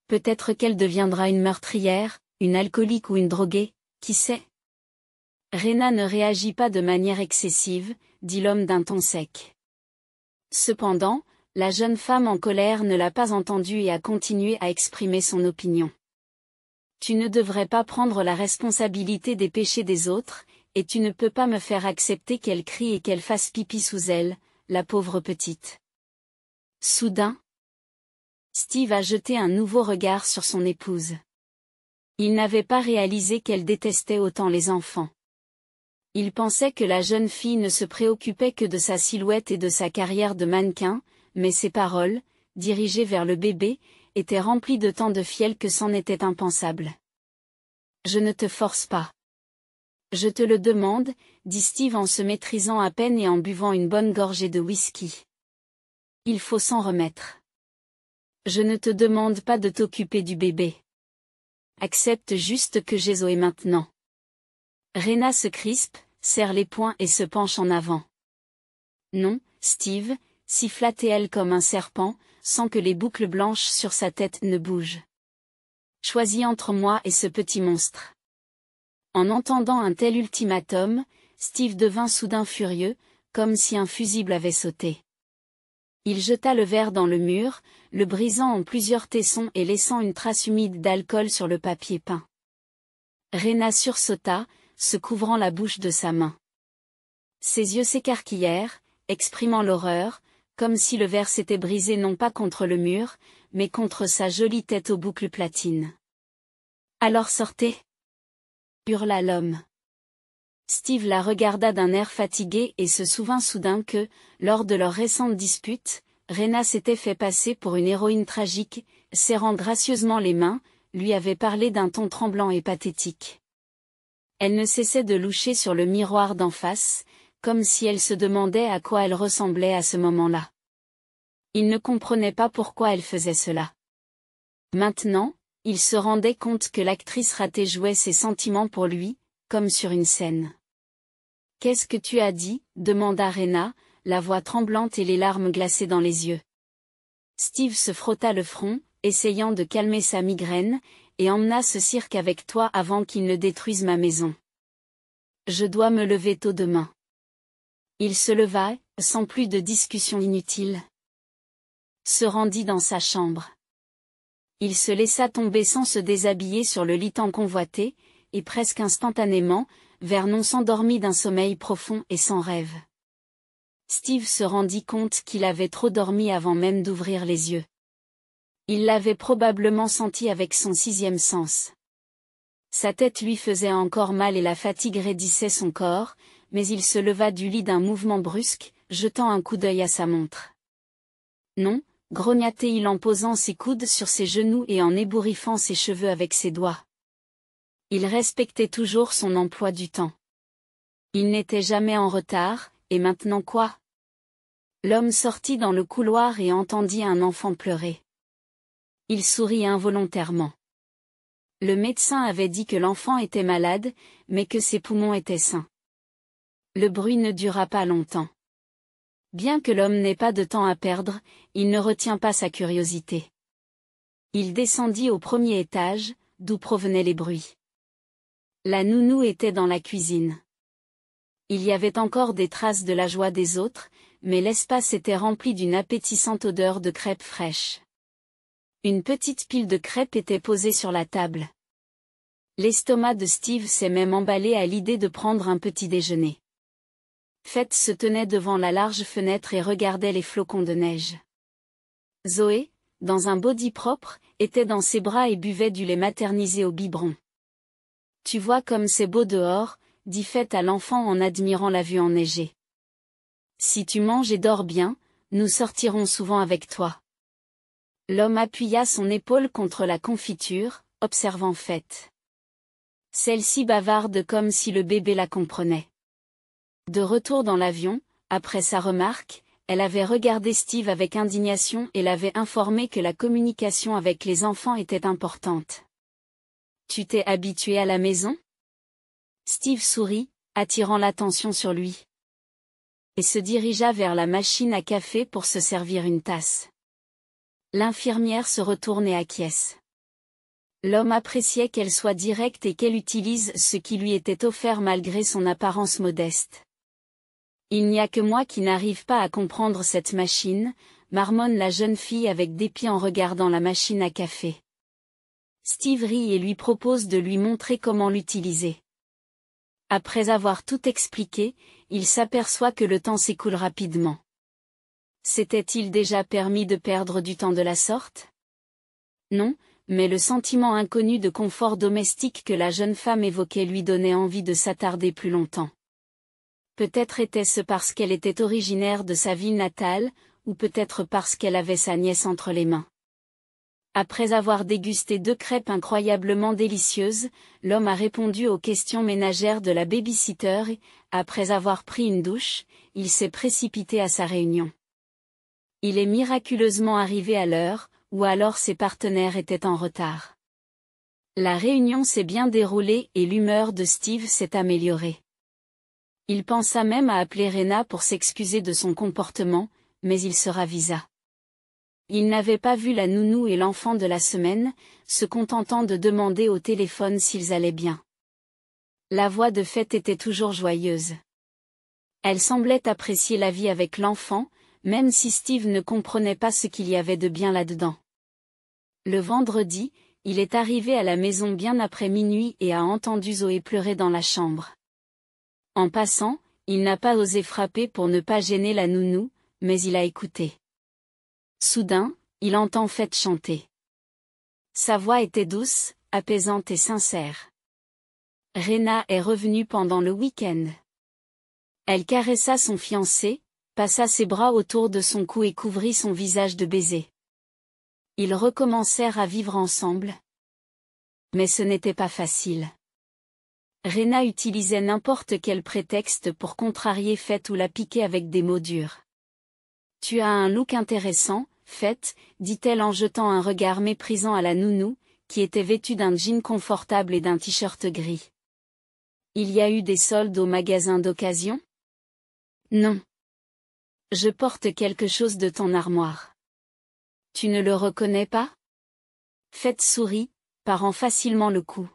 Peut-être qu'elle deviendra une meurtrière, une alcoolique ou une droguée, qui sait? Rena ne réagit pas de manière excessive, dit l'homme d'un ton sec. Cependant, la jeune femme en colère ne l'a pas entendu et a continué à exprimer son opinion. Tu ne devrais pas prendre la responsabilité des péchés des autres, et tu ne peux pas me faire accepter qu'elle crie et qu'elle fasse pipi sous elle, la pauvre petite. Soudain, Steve a jeté un nouveau regard sur son épouse. Il n'avait pas réalisé qu'elle détestait autant les enfants. Il pensait que la jeune fille ne se préoccupait que de sa silhouette et de sa carrière de mannequin, mais ses paroles, dirigées vers le bébé, étaient remplies de tant de fiel que c'en était impensable. Je ne te force pas. Je te le demande, dit Steve en se maîtrisant à peine et en buvant une bonne gorgée de whisky. Il faut s'en remettre. Je ne te demande pas de t'occuper du bébé. Accepte juste que j'ai Zoé maintenant. Rena se crispe, serre les poings et se penche en avant. Non, Steve, siffla-t-elle comme un serpent, sans que les boucles blanches sur sa tête ne bougent. Choisis entre moi et ce petit monstre. En entendant un tel ultimatum, Steve devint soudain furieux, comme si un fusible avait sauté. Il jeta le verre dans le mur, le brisant en plusieurs tessons et laissant une trace humide d'alcool sur le papier peint. Rena sursauta, se couvrant la bouche de sa main. Ses yeux s'écarquillèrent, exprimant l'horreur, comme si le verre s'était brisé non pas contre le mur, mais contre sa jolie tête aux boucles platines. Alors sortez! Hurla l'homme. Steve la regarda d'un air fatigué et se souvint soudain que, lors de leur récente dispute, Rena s'était fait passer pour une héroïne tragique, serrant gracieusement les mains, lui avait parlé d'un ton tremblant et pathétique. Elle ne cessait de loucher sur le miroir d'en face, comme si elle se demandait à quoi elle ressemblait à ce moment-là. Il ne comprenait pas pourquoi elle faisait cela. Maintenant, il se rendait compte que l'actrice ratée jouait ses sentiments pour lui, comme sur une scène. « Qu'est-ce que tu as dit ?» demanda Rena, la voix tremblante et les larmes glacées dans les yeux. Steve se frotta le front, essayant de calmer sa migraine, et emmena ce cirque avec toi avant qu'il ne détruise ma maison. Je dois me lever tôt demain. Il se leva, sans plus de discussion inutile, se rendit dans sa chambre. Il se laissa tomber sans se déshabiller sur le lit tant convoité, et presque instantanément, Vernon s'endormit d'un sommeil profond et sans rêve. Steve se rendit compte qu'il avait trop dormi avant même d'ouvrir les yeux. Il l'avait probablement senti avec son sixième sens. Sa tête lui faisait encore mal et la fatigue raidissait son corps, mais il se leva du lit d'un mouvement brusque, jetant un coup d'œil à sa montre. Non, grogna-t-il en posant ses coudes sur ses genoux et en ébouriffant ses cheveux avec ses doigts. Il respectait toujours son emploi du temps. Il n'était jamais en retard, et maintenant quoi? L'homme sortit dans le couloir et entendit un enfant pleurer. Il sourit involontairement. Le médecin avait dit que l'enfant était malade, mais que ses poumons étaient sains. Le bruit ne dura pas longtemps. Bien que l'homme n'ait pas de temps à perdre, il ne retient pas sa curiosité. Il descendit au premier étage, d'où provenaient les bruits. La nounou était dans la cuisine. Il y avait encore des traces de la joie des autres, mais l'espace était rempli d'une appétissante odeur de crêpes fraîches. Une petite pile de crêpes était posée sur la table. L'estomac de Steve s'est même emballé à l'idée de prendre un petit déjeuner. Fête se tenait devant la large fenêtre et regardait les flocons de neige. Zoé, dans un body propre, était dans ses bras et buvait du lait maternisé au biberon. « Tu vois comme c'est beau dehors », dit Fête à l'enfant en admirant la vue enneigée. « Si tu manges et dors bien, nous sortirons souvent avec toi. » L'homme appuya son épaule contre la confiture, observant Fête. Celle-ci bavarde comme si le bébé la comprenait. De retour dans l'avion, après sa remarque, elle avait regardé Steve avec indignation et l'avait informé que la communication avec les enfants était importante. « Tu t'es habitué à la maison ?» Steve sourit, attirant l'attention sur lui. Et se dirigea vers la machine à café pour se servir une tasse. L'infirmière se retourne et acquiesce. L'homme appréciait qu'elle soit directe et qu'elle utilise ce qui lui était offert malgré son apparence modeste. Il n'y a que moi qui n'arrive pas à comprendre cette machine, marmonne la jeune fille avec dépit en regardant la machine à café. Steve rit et lui propose de lui montrer comment l'utiliser. Après avoir tout expliqué, il s'aperçoit que le temps s'écoule rapidement. S'était-il déjà permis de perdre du temps de la sorte? Non, mais le sentiment inconnu de confort domestique que la jeune femme évoquait lui donnait envie de s'attarder plus longtemps. Peut-être était-ce parce qu'elle était originaire de sa ville natale, ou peut-être parce qu'elle avait sa nièce entre les mains. Après avoir dégusté 2 crêpes incroyablement délicieuses, l'homme a répondu aux questions ménagères de la baby-sitter et, après avoir pris une douche, il s'est précipité à sa réunion. Il est miraculeusement arrivé à l'heure, ou alors ses partenaires étaient en retard. La réunion s'est bien déroulée et l'humeur de Steve s'est améliorée. Il pensa même à appeler Rena pour s'excuser de son comportement, mais il se ravisa. Il n'avait pas vu la nounou et l'enfant de la semaine, se contentant de demander au téléphone s'ils allaient bien. La voix de Fête était toujours joyeuse. Elle semblait apprécier la vie avec l'enfant, même si Steve ne comprenait pas ce qu'il y avait de bien là-dedans. Le vendredi, il est arrivé à la maison bien après minuit et a entendu Zoé pleurer dans la chambre. En passant, il n'a pas osé frapper pour ne pas gêner la nounou, mais il a écouté. Soudain, il entend Fête chanter. Sa voix était douce, apaisante et sincère. Rena est revenue pendant le week-end. Elle caressa son fiancé, passa ses bras autour de son cou et couvrit son visage de baisers. Ils recommencèrent à vivre ensemble. Mais ce n'était pas facile. Rena utilisait n'importe quel prétexte pour contrarier Fête ou la piquer avec des mots durs. « Tu as un look intéressant, Fête, » dit-elle en jetant un regard méprisant à la nounou, qui était vêtue d'un jean confortable et d'un t-shirt gris. « Il y a eu des soldes au magasin d'occasion ? » Non. Je porte quelque chose de ton armoire. Tu ne le reconnais pas ? Fête sourit, parant facilement le coup.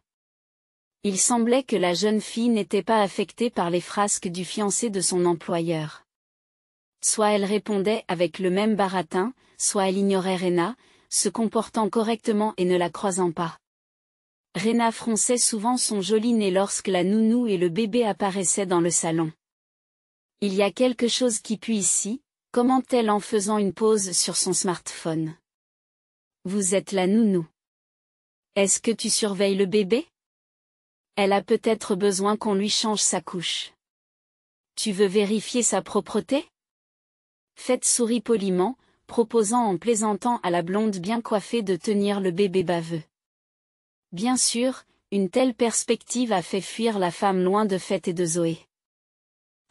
Il semblait que la jeune fille n'était pas affectée par les frasques du fiancé de son employeur. Soit elle répondait avec le même baratin, soit elle ignorait Rena, se comportant correctement et ne la croisant pas. Rena fronçait souvent son joli nez lorsque la nounou et le bébé apparaissaient dans le salon. « Il y a quelque chose qui pue ici », commente-t-elle en faisant une pause sur son smartphone. « Vous êtes la nounou. Est-ce que tu surveilles le bébé ? Elle a peut-être besoin qu'on lui change sa couche. Tu veux vérifier sa propreté ? » Faith sourit poliment, proposant en plaisantant à la blonde bien coiffée de tenir le bébé baveux. Bien sûr, une telle perspective a fait fuir la femme loin de Faith et de Zoé.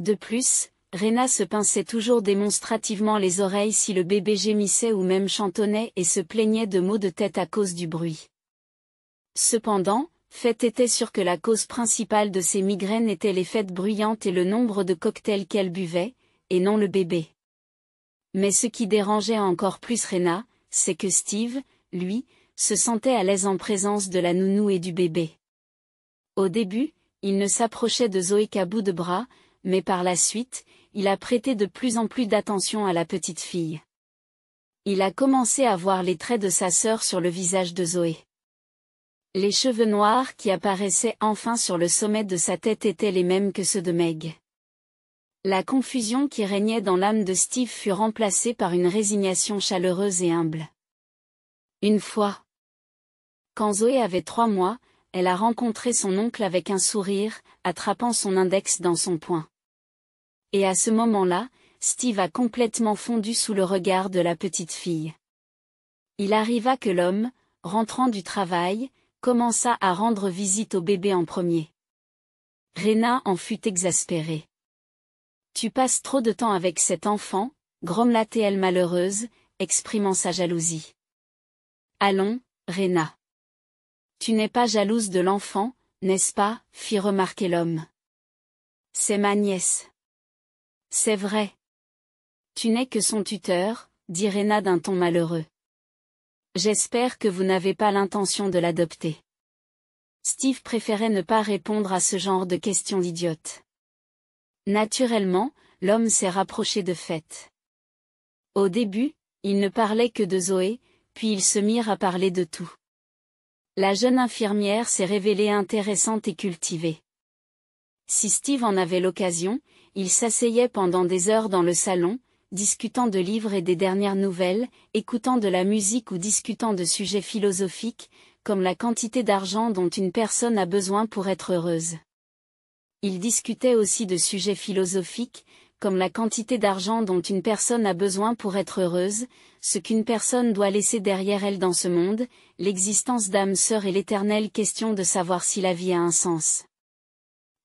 De plus, Rena se pinçait toujours démonstrativement les oreilles si le bébé gémissait ou même chantonnait et se plaignait de maux de tête à cause du bruit. Cependant, Faith était sûre que la cause principale de ses migraines était les fêtes bruyantes et le nombre de cocktails qu'elle buvait, et non le bébé. Mais ce qui dérangeait encore plus Rena, c'est que Steve, lui, se sentait à l'aise en présence de la nounou et du bébé. Au début, il ne s'approchait de Zoé qu'à bout de bras, mais par la suite, il a prêté de plus en plus d'attention à la petite fille. Il a commencé à voir les traits de sa sœur sur le visage de Zoé. Les cheveux noirs qui apparaissaient enfin sur le sommet de sa tête étaient les mêmes que ceux de Meg. La confusion qui régnait dans l'âme de Steve fut remplacée par une résignation chaleureuse et humble. Une fois, quand Zoé avait 3 mois, elle a rencontré son oncle avec un sourire, attrapant son index dans son poing. Et à ce moment-là, Steve a complètement fondu sous le regard de la petite fille. Il arriva que l'homme, rentrant du travail, commença à rendre visite au bébé en premier. Rena en fut exaspérée. « Tu passes trop de temps avec cet enfant », grommela-t-elle malheureuse, exprimant sa jalousie. « Allons, Rena. Tu n'es pas jalouse de l'enfant, n'est-ce pas ?» fit remarquer l'homme. « C'est ma nièce. »« C'est vrai. Tu n'es que son tuteur, » dit Rena d'un ton malheureux. « J'espère que vous n'avez pas l'intention de l'adopter. » Steve préférait ne pas répondre à ce genre de questions idiotes. Naturellement, l'homme s'est rapproché de Faith. Au début, il ne parlait que de Zoé, puis ils se mirent à parler de tout. La jeune infirmière s'est révélée intéressante et cultivée. Si Steve en avait l'occasion, il s'asseyait pendant des heures dans le salon, discutant de livres et des dernières nouvelles, écoutant de la musique ou discutant de sujets philosophiques, comme la quantité d'argent dont une personne a besoin pour être heureuse. Il discutait aussi de sujets philosophiques, comme la quantité d'argent dont une personne a besoin pour être heureuse, ce qu'une personne doit laisser derrière elle dans ce monde, l'existence d'âme sœur et l'éternelle question de savoir si la vie a un sens.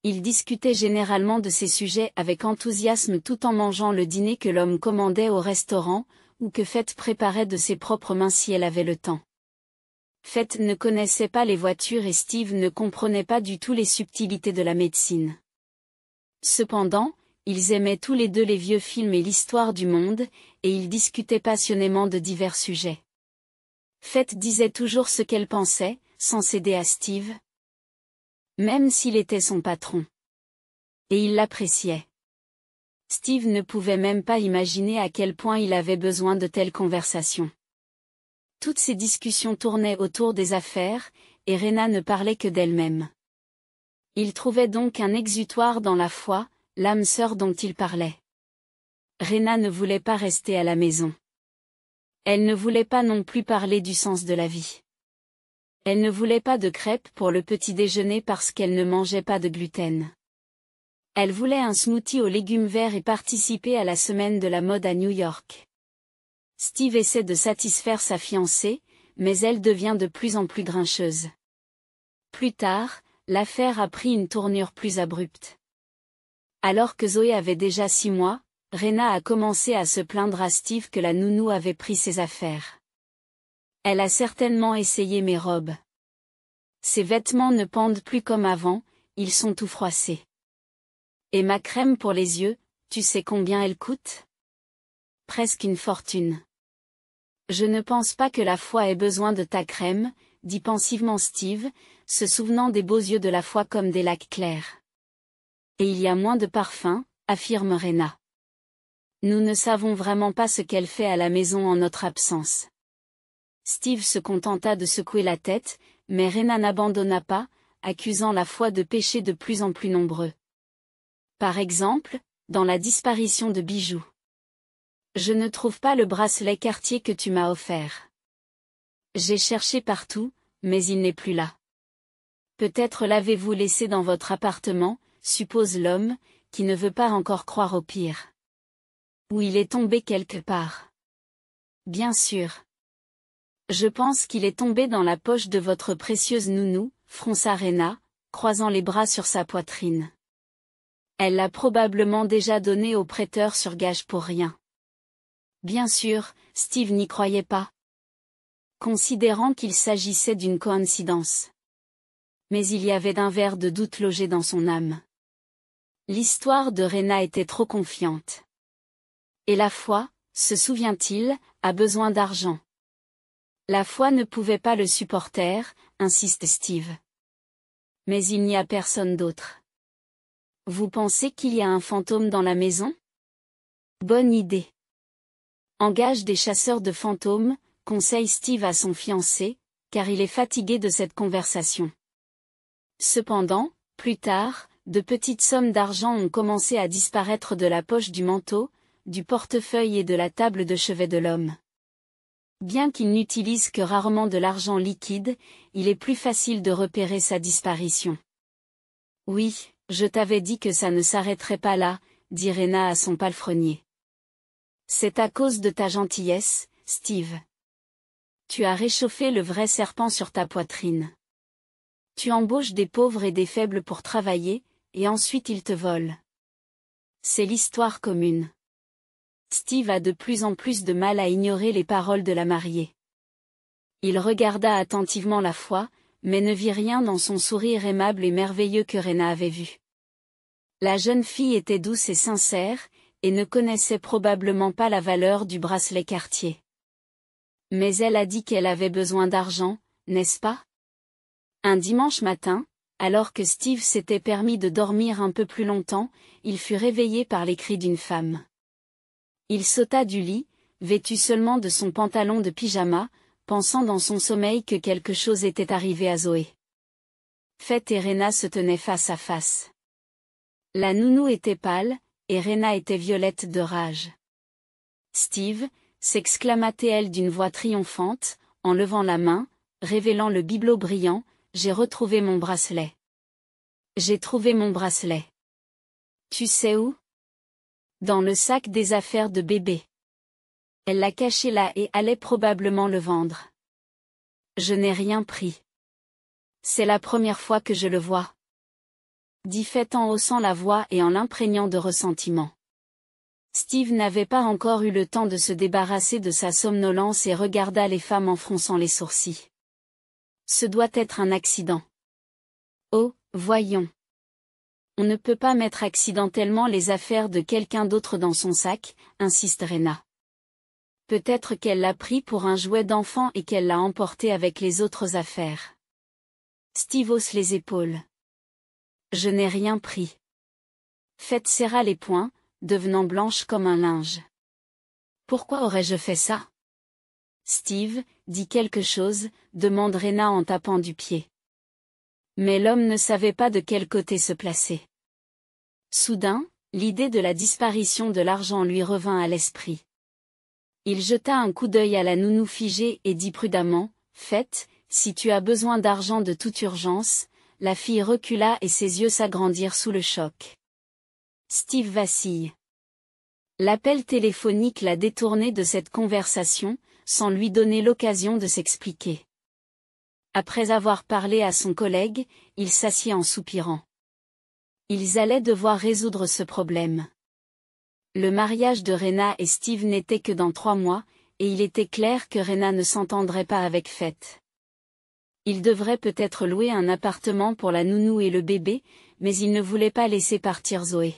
Il discutait généralement de ces sujets avec enthousiasme tout en mangeant le dîner que l'homme commandait au restaurant, ou que Faith préparait de ses propres mains si elle avait le temps. Faith ne connaissait pas les voitures et Steve ne comprenait pas du tout les subtilités de la médecine. Cependant, ils aimaient tous les deux les vieux films et l'histoire du monde, et ils discutaient passionnément de divers sujets. Faith disait toujours ce qu'elle pensait, sans céder à Steve. Même s'il était son patron. Et il l'appréciait. Steve ne pouvait même pas imaginer à quel point il avait besoin de telles conversations. Toutes ces discussions tournaient autour des affaires, et Rena ne parlait que d'elle-même. Il trouvait donc un exutoire dans la foi, l'âme sœur dont il parlait. Rena ne voulait pas rester à la maison. Elle ne voulait pas non plus parler du sens de la vie. Elle ne voulait pas de crêpes pour le petit déjeuner parce qu'elle ne mangeait pas de gluten. Elle voulait un smoothie aux légumes verts et participer à la semaine de la mode à New York. Steve essaie de satisfaire sa fiancée, mais elle devient de plus en plus grincheuse. Plus tard, l'affaire a pris une tournure plus abrupte. Alors que Zoé avait déjà 6 mois, Rena a commencé à se plaindre à Steve que la nounou avait pris ses affaires. Elle a certainement essayé mes robes. Ses vêtements ne pendent plus comme avant, ils sont tout froissés. Et ma crème pour les yeux, tu sais combien elle coûte ? Presque une fortune. Je ne pense pas que la foi ait besoin de ta crème, dit pensivement Steve, se souvenant des beaux yeux de la foi comme des lacs clairs. Et il y a moins de parfum, affirme Rena. Nous ne savons vraiment pas ce qu'elle fait à la maison en notre absence. Steve se contenta de secouer la tête, mais Rena n'abandonna pas, accusant la foi de péchés de plus en plus nombreux. Par exemple, dans la disparition de bijoux. Je ne trouve pas le bracelet Cartier que tu m'as offert. J'ai cherché partout, mais il n'est plus là. Peut-être l'avez-vous laissé dans votre appartement, suppose l'homme, qui ne veut pas encore croire au pire. Ou il est tombé quelque part. Bien sûr. Je pense qu'il est tombé dans la poche de votre précieuse nounou, fronça Rena, croisant les bras sur sa poitrine. Elle l'a probablement déjà donné au prêteur sur gage pour rien. Bien sûr, Steve n'y croyait pas, considérant qu'il s'agissait d'une coïncidence. Mais il y avait d'un verre de doute logé dans son âme. L'histoire de Rena était trop confiante. Et la foi, se souvient-il, a besoin d'argent. La foi ne pouvait pas le supporter, insiste Steve. Mais il n'y a personne d'autre. Vous pensez qu'il y a un fantôme dans la maison? Bonne idée. Engage des chasseurs de fantômes, conseille Steve à son fiancé, car il est fatigué de cette conversation. Cependant, plus tard, de petites sommes d'argent ont commencé à disparaître de la poche du manteau, du portefeuille et de la table de chevet de l'homme. Bien qu'il n'utilise que rarement de l'argent liquide, il est plus facile de repérer sa disparition. Oui, je t'avais dit que ça ne s'arrêterait pas là, dit Rena à son palefrenier. C'est à cause de ta gentillesse, Steve. Tu as réchauffé le vrai serpent sur ta poitrine. Tu embauches des pauvres et des faibles pour travailler, et ensuite ils te volent. C'est l'histoire commune. Steve a de plus en plus de mal à ignorer les paroles de la mariée. Il regarda attentivement la foi, mais ne vit rien dans son sourire aimable et merveilleux que Rena avait vu. La jeune fille était douce et sincère, et ne connaissait probablement pas la valeur du bracelet Cartier. Mais elle a dit qu'elle avait besoin d'argent, n'est-ce pas? Un dimanche matin, alors que Steve s'était permis de dormir un peu plus longtemps, il fut réveillé par les cris d'une femme. Il sauta du lit, vêtu seulement de son pantalon de pyjama, pensant dans son sommeil que quelque chose était arrivé à Zoé. Fête et Rena se tenaient face à face. La nounou était pâle, et Rena était violette de rage. Steve, s'exclama-t-elle d'une voix triomphante, en levant la main, révélant le bibelot brillant, j'ai retrouvé mon bracelet. J'ai trouvé mon bracelet. Tu sais où? Dans le sac des affaires de bébé. Elle l'a caché là et allait probablement le vendre. Je n'ai rien pris. C'est la première fois que je le vois. Dit Fête en haussant la voix et en l'imprégnant de ressentiment. Steve n'avait pas encore eu le temps de se débarrasser de sa somnolence et regarda les femmes en fronçant les sourcils. Ce doit être un accident. Oh, voyons. On ne peut pas mettre accidentellement les affaires de quelqu'un d'autre dans son sac, insiste Rena. Peut-être qu'elle l'a pris pour un jouet d'enfant et qu'elle l'a emporté avec les autres affaires. Steve hausse les épaules. Je n'ai rien pris. Fête serra les poings, devenant blanche comme un linge. Pourquoi aurais-je fait ça? Steve, dit quelque chose, demande Rena en tapant du pied. Mais l'homme ne savait pas de quel côté se placer. Soudain, l'idée de la disparition de l'argent lui revint à l'esprit. Il jeta un coup d'œil à la nounou figée et dit prudemment, « Fête, si tu as besoin d'argent de toute urgence », la fille recula et ses yeux s'agrandirent sous le choc. Steve vacille. L'appel téléphonique l'a détourné de cette conversation, sans lui donner l'occasion de s'expliquer. Après avoir parlé à son collègue, il s'assit en soupirant. Ils allaient devoir résoudre ce problème. Le mariage de Rena et Steve n'était que dans 3 mois, et il était clair que Rena ne s'entendrait pas avec Fête. Il devrait peut-être louer un appartement pour la nounou et le bébé, mais il ne voulait pas laisser partir Zoé.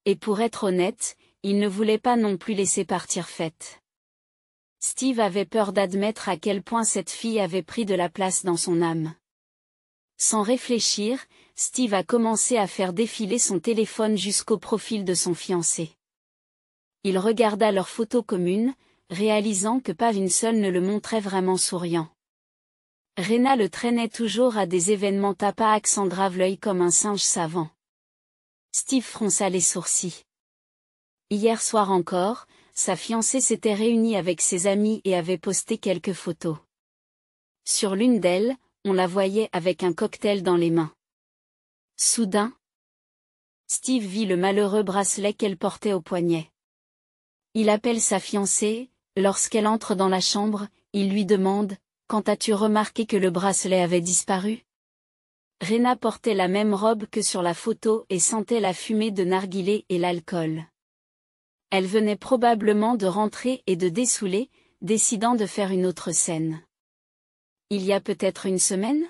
Et pour être honnête, il ne voulait pas non plus laisser partir Fête. Steve avait peur d'admettre à quel point cette fille avait pris de la place dans son âme. Sans réfléchir, Steve a commencé à faire défiler son téléphone jusqu'au profil de son fiancé. Il regarda leurs photos communes, réalisant que pas une seule ne le montrait vraiment souriant. Rena le traînait toujours à des événements tapa accent grave l'œil comme un singe savant. Steve fronça les sourcils. Hier soir encore, sa fiancée s'était réunie avec ses amis et avait posté quelques photos. Sur l'une d'elles, on la voyait avec un cocktail dans les mains. Soudain, Steve vit le malheureux bracelet qu'elle portait au poignet. Il appelle sa fiancée, lorsqu'elle entre dans la chambre, il lui demande « Quand as-tu remarqué que le bracelet avait disparu ?» Rena portait la même robe que sur la photo et sentait la fumée de narguilé et l'alcool. Elle venait probablement de rentrer et de dessouler, décidant de faire une autre scène. Il y a peut-être une semaine ?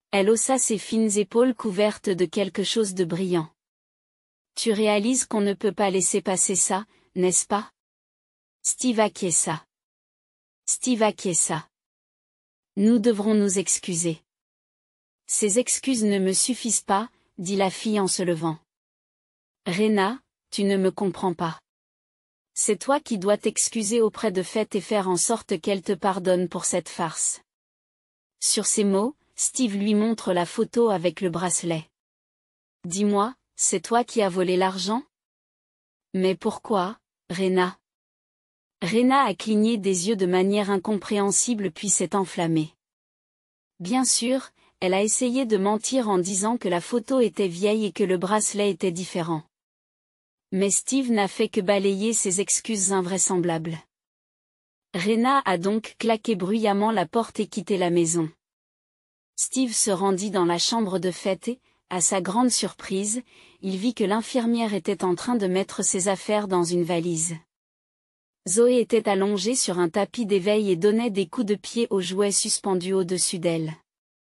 Elle haussa ses fines épaules couvertes de quelque chose de brillant. Tu réalises qu'on ne peut pas laisser passer ça, n'est-ce pas ? Steve acquiesça. Nous devrons nous excuser. Ces excuses ne me suffisent pas, dit la fille en se levant. Rena, tu ne me comprends pas. C'est toi qui dois t'excuser auprès de Fête et faire en sorte qu'elle te pardonne pour cette farce. Sur ces mots, Steve lui montre la photo avec le bracelet. Dis-moi, c'est toi qui as volé l'argent ? Mais pourquoi, Rena ? Rena a cligné des yeux de manière incompréhensible puis s'est enflammée. Bien sûr, elle a essayé de mentir en disant que la photo était vieille et que le bracelet était différent. Mais Steve n'a fait que balayer ses excuses invraisemblables. Rena a donc claqué bruyamment la porte et quitté la maison. Steve se rendit dans la chambre de Fête et, à sa grande surprise, il vit que l'infirmière était en train de mettre ses affaires dans une valise. Zoé était allongée sur un tapis d'éveil et donnait des coups de pied aux jouets suspendus au-dessus d'elle.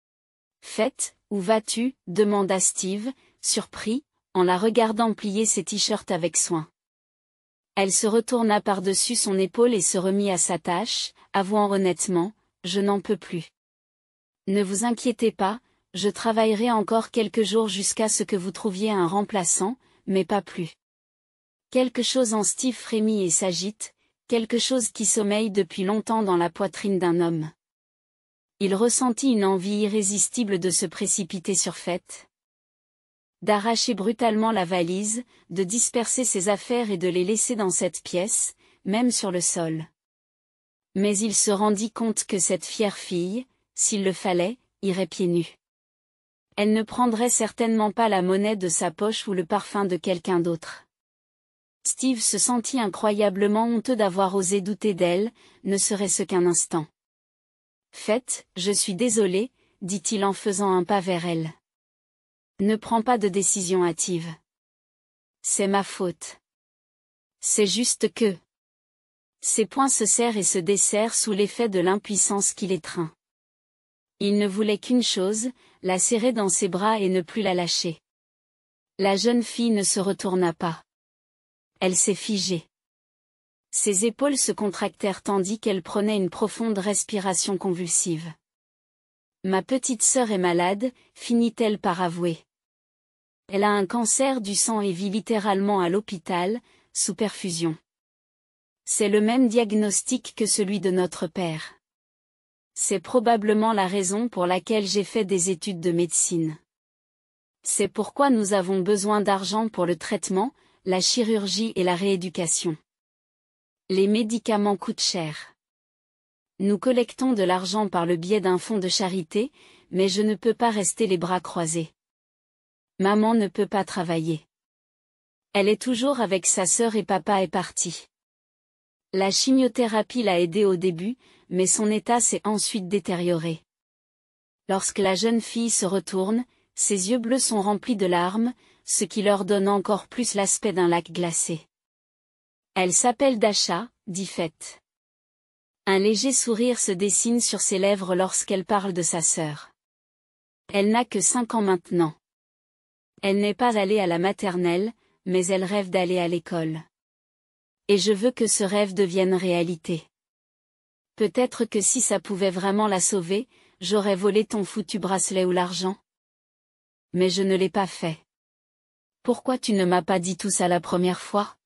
« Fête, où vas-tu » demanda Steve, surpris, en la regardant plier ses t-shirts avec soin. Elle se retourna par-dessus son épaule et se remit à sa tâche, avouant honnêtement « Je n'en peux plus. » Ne vous inquiétez pas, je travaillerai encore quelques jours jusqu'à ce que vous trouviez un remplaçant, mais pas plus. Quelque chose en Steve frémit et s'agite, quelque chose qui sommeille depuis longtemps dans la poitrine d'un homme. Il ressentit une envie irrésistible de se précipiter sur Fête, d'arracher brutalement la valise, de disperser ses affaires et de les laisser dans cette pièce, même sur le sol. Mais il se rendit compte que cette fière fille, s'il le fallait, irait pieds nus. Elle ne prendrait certainement pas la monnaie de sa poche ou le parfum de quelqu'un d'autre. Steve se sentit incroyablement honteux d'avoir osé douter d'elle, ne serait-ce qu'un instant. « Fête, je suis désolé, » dit-il en faisant un pas vers elle. « Ne prends pas de décision hâtive. C'est ma faute. C'est juste que... » Ses poings se serrent et se desserrent sous l'effet de l'impuissance qui l'étreint. Il ne voulait qu'une chose, la serrer dans ses bras et ne plus la lâcher. La jeune fille ne se retourna pas. Elle s'est figée. Ses épaules se contractèrent tandis qu'elle prenait une profonde respiration convulsive. « Ma petite sœur est malade », finit-elle par avouer. Elle a un cancer du sang et vit littéralement à l'hôpital, sous perfusion. C'est le même diagnostic que celui de notre père. C'est probablement la raison pour laquelle j'ai fait des études de médecine. C'est pourquoi nous avons besoin d'argent pour le traitement, la chirurgie et la rééducation. Les médicaments coûtent cher. Nous collectons de l'argent par le biais d'un fonds de charité, mais je ne peux pas rester les bras croisés. Maman ne peut pas travailler. Elle est toujours avec sa sœur et papa est parti. La chimiothérapie l'a aidée au début, mais son état s'est ensuite détérioré. Lorsque la jeune fille se retourne, ses yeux bleus sont remplis de larmes, ce qui leur donne encore plus l'aspect d'un lac glacé. Elle s'appelle Dasha, dit Fête. Un léger sourire se dessine sur ses lèvres lorsqu'elle parle de sa sœur. Elle n'a que 5 ans maintenant. Elle n'est pas allée à la maternelle, mais elle rêve d'aller à l'école. Et je veux que ce rêve devienne réalité. Peut-être que si ça pouvait vraiment la sauver, j'aurais volé ton foutu bracelet ou l'argent. Mais je ne l'ai pas fait. Pourquoi tu ne m'as pas dit tout ça la première fois ?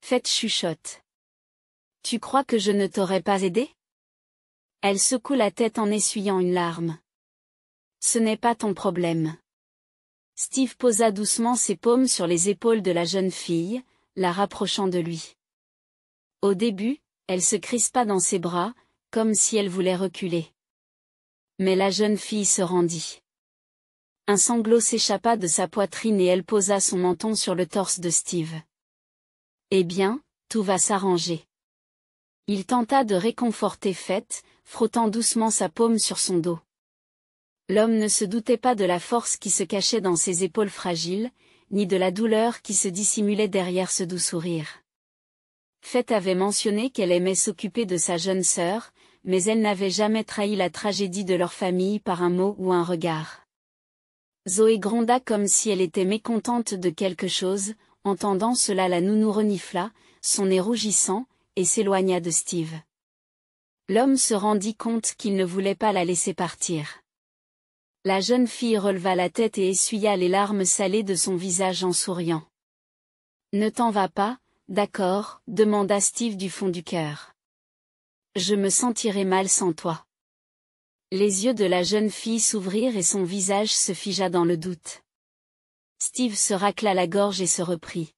Faites chuchote. Tu crois que je ne t'aurais pas aidé? Elle secoue la tête en essuyant une larme. Ce n'est pas ton problème. Steve posa doucement ses paumes sur les épaules de la jeune fille, la rapprochant de lui. Au début, elle se crispa dans ses bras, comme si elle voulait reculer. Mais la jeune fille se rendit. Un sanglot s'échappa de sa poitrine et elle posa son menton sur le torse de Steve. Eh bien, tout va s'arranger. Il tenta de réconforter Fête, frottant doucement sa paume sur son dos. L'homme ne se doutait pas de la force qui se cachait dans ses épaules fragiles, ni de la douleur qui se dissimulait derrière ce doux sourire. Fête avait mentionné qu'elle aimait s'occuper de sa jeune sœur, mais elle n'avait jamais trahi la tragédie de leur famille par un mot ou un regard. Zoé gronda comme si elle était mécontente de quelque chose. Entendant cela, la nounou renifla, son nez rougissant, et s'éloigna de Steve. L'homme se rendit compte qu'il ne voulait pas la laisser partir. La jeune fille releva la tête et essuya les larmes salées de son visage en souriant. « Ne t'en vas pas, d'accord ?» demanda Steve du fond du cœur. « Je me sentirai mal sans toi. » Les yeux de la jeune fille s'ouvrirent et son visage se figea dans le doute. Steve se racla la gorge et se reprit.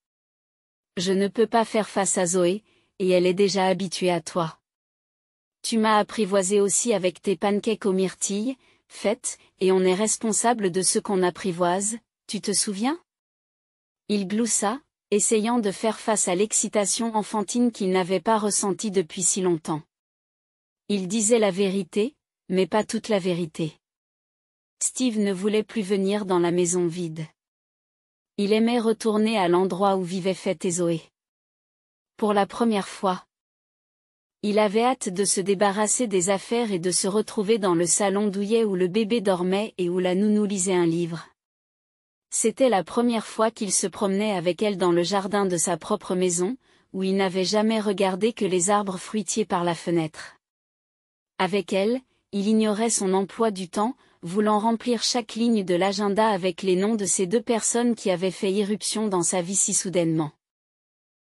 « Je ne peux pas faire face à Zoé, et elle est déjà habituée à toi. Tu m'as apprivoisé aussi avec tes pancakes aux myrtilles, Fête, et on est responsable de ce qu'on apprivoise, tu te souviens ?» Il gloussa, essayant de faire face à l'excitation enfantine qu'il n'avait pas ressentie depuis si longtemps. Il disait la vérité, mais pas toute la vérité. Steve ne voulait plus venir dans la maison vide. Il aimait retourner à l'endroit où vivaient Fête et Zoé. Pour la première fois. Il avait hâte de se débarrasser des affaires et de se retrouver dans le salon douillet où le bébé dormait et où la nounou lisait un livre. C'était la première fois qu'il se promenait avec elle dans le jardin de sa propre maison, où il n'avait jamais regardé que les arbres fruitiers par la fenêtre. Avec elle, il ignorait son emploi du temps, voulant remplir chaque ligne de l'agenda avec les noms de ces deux personnes qui avaient fait irruption dans sa vie si soudainement.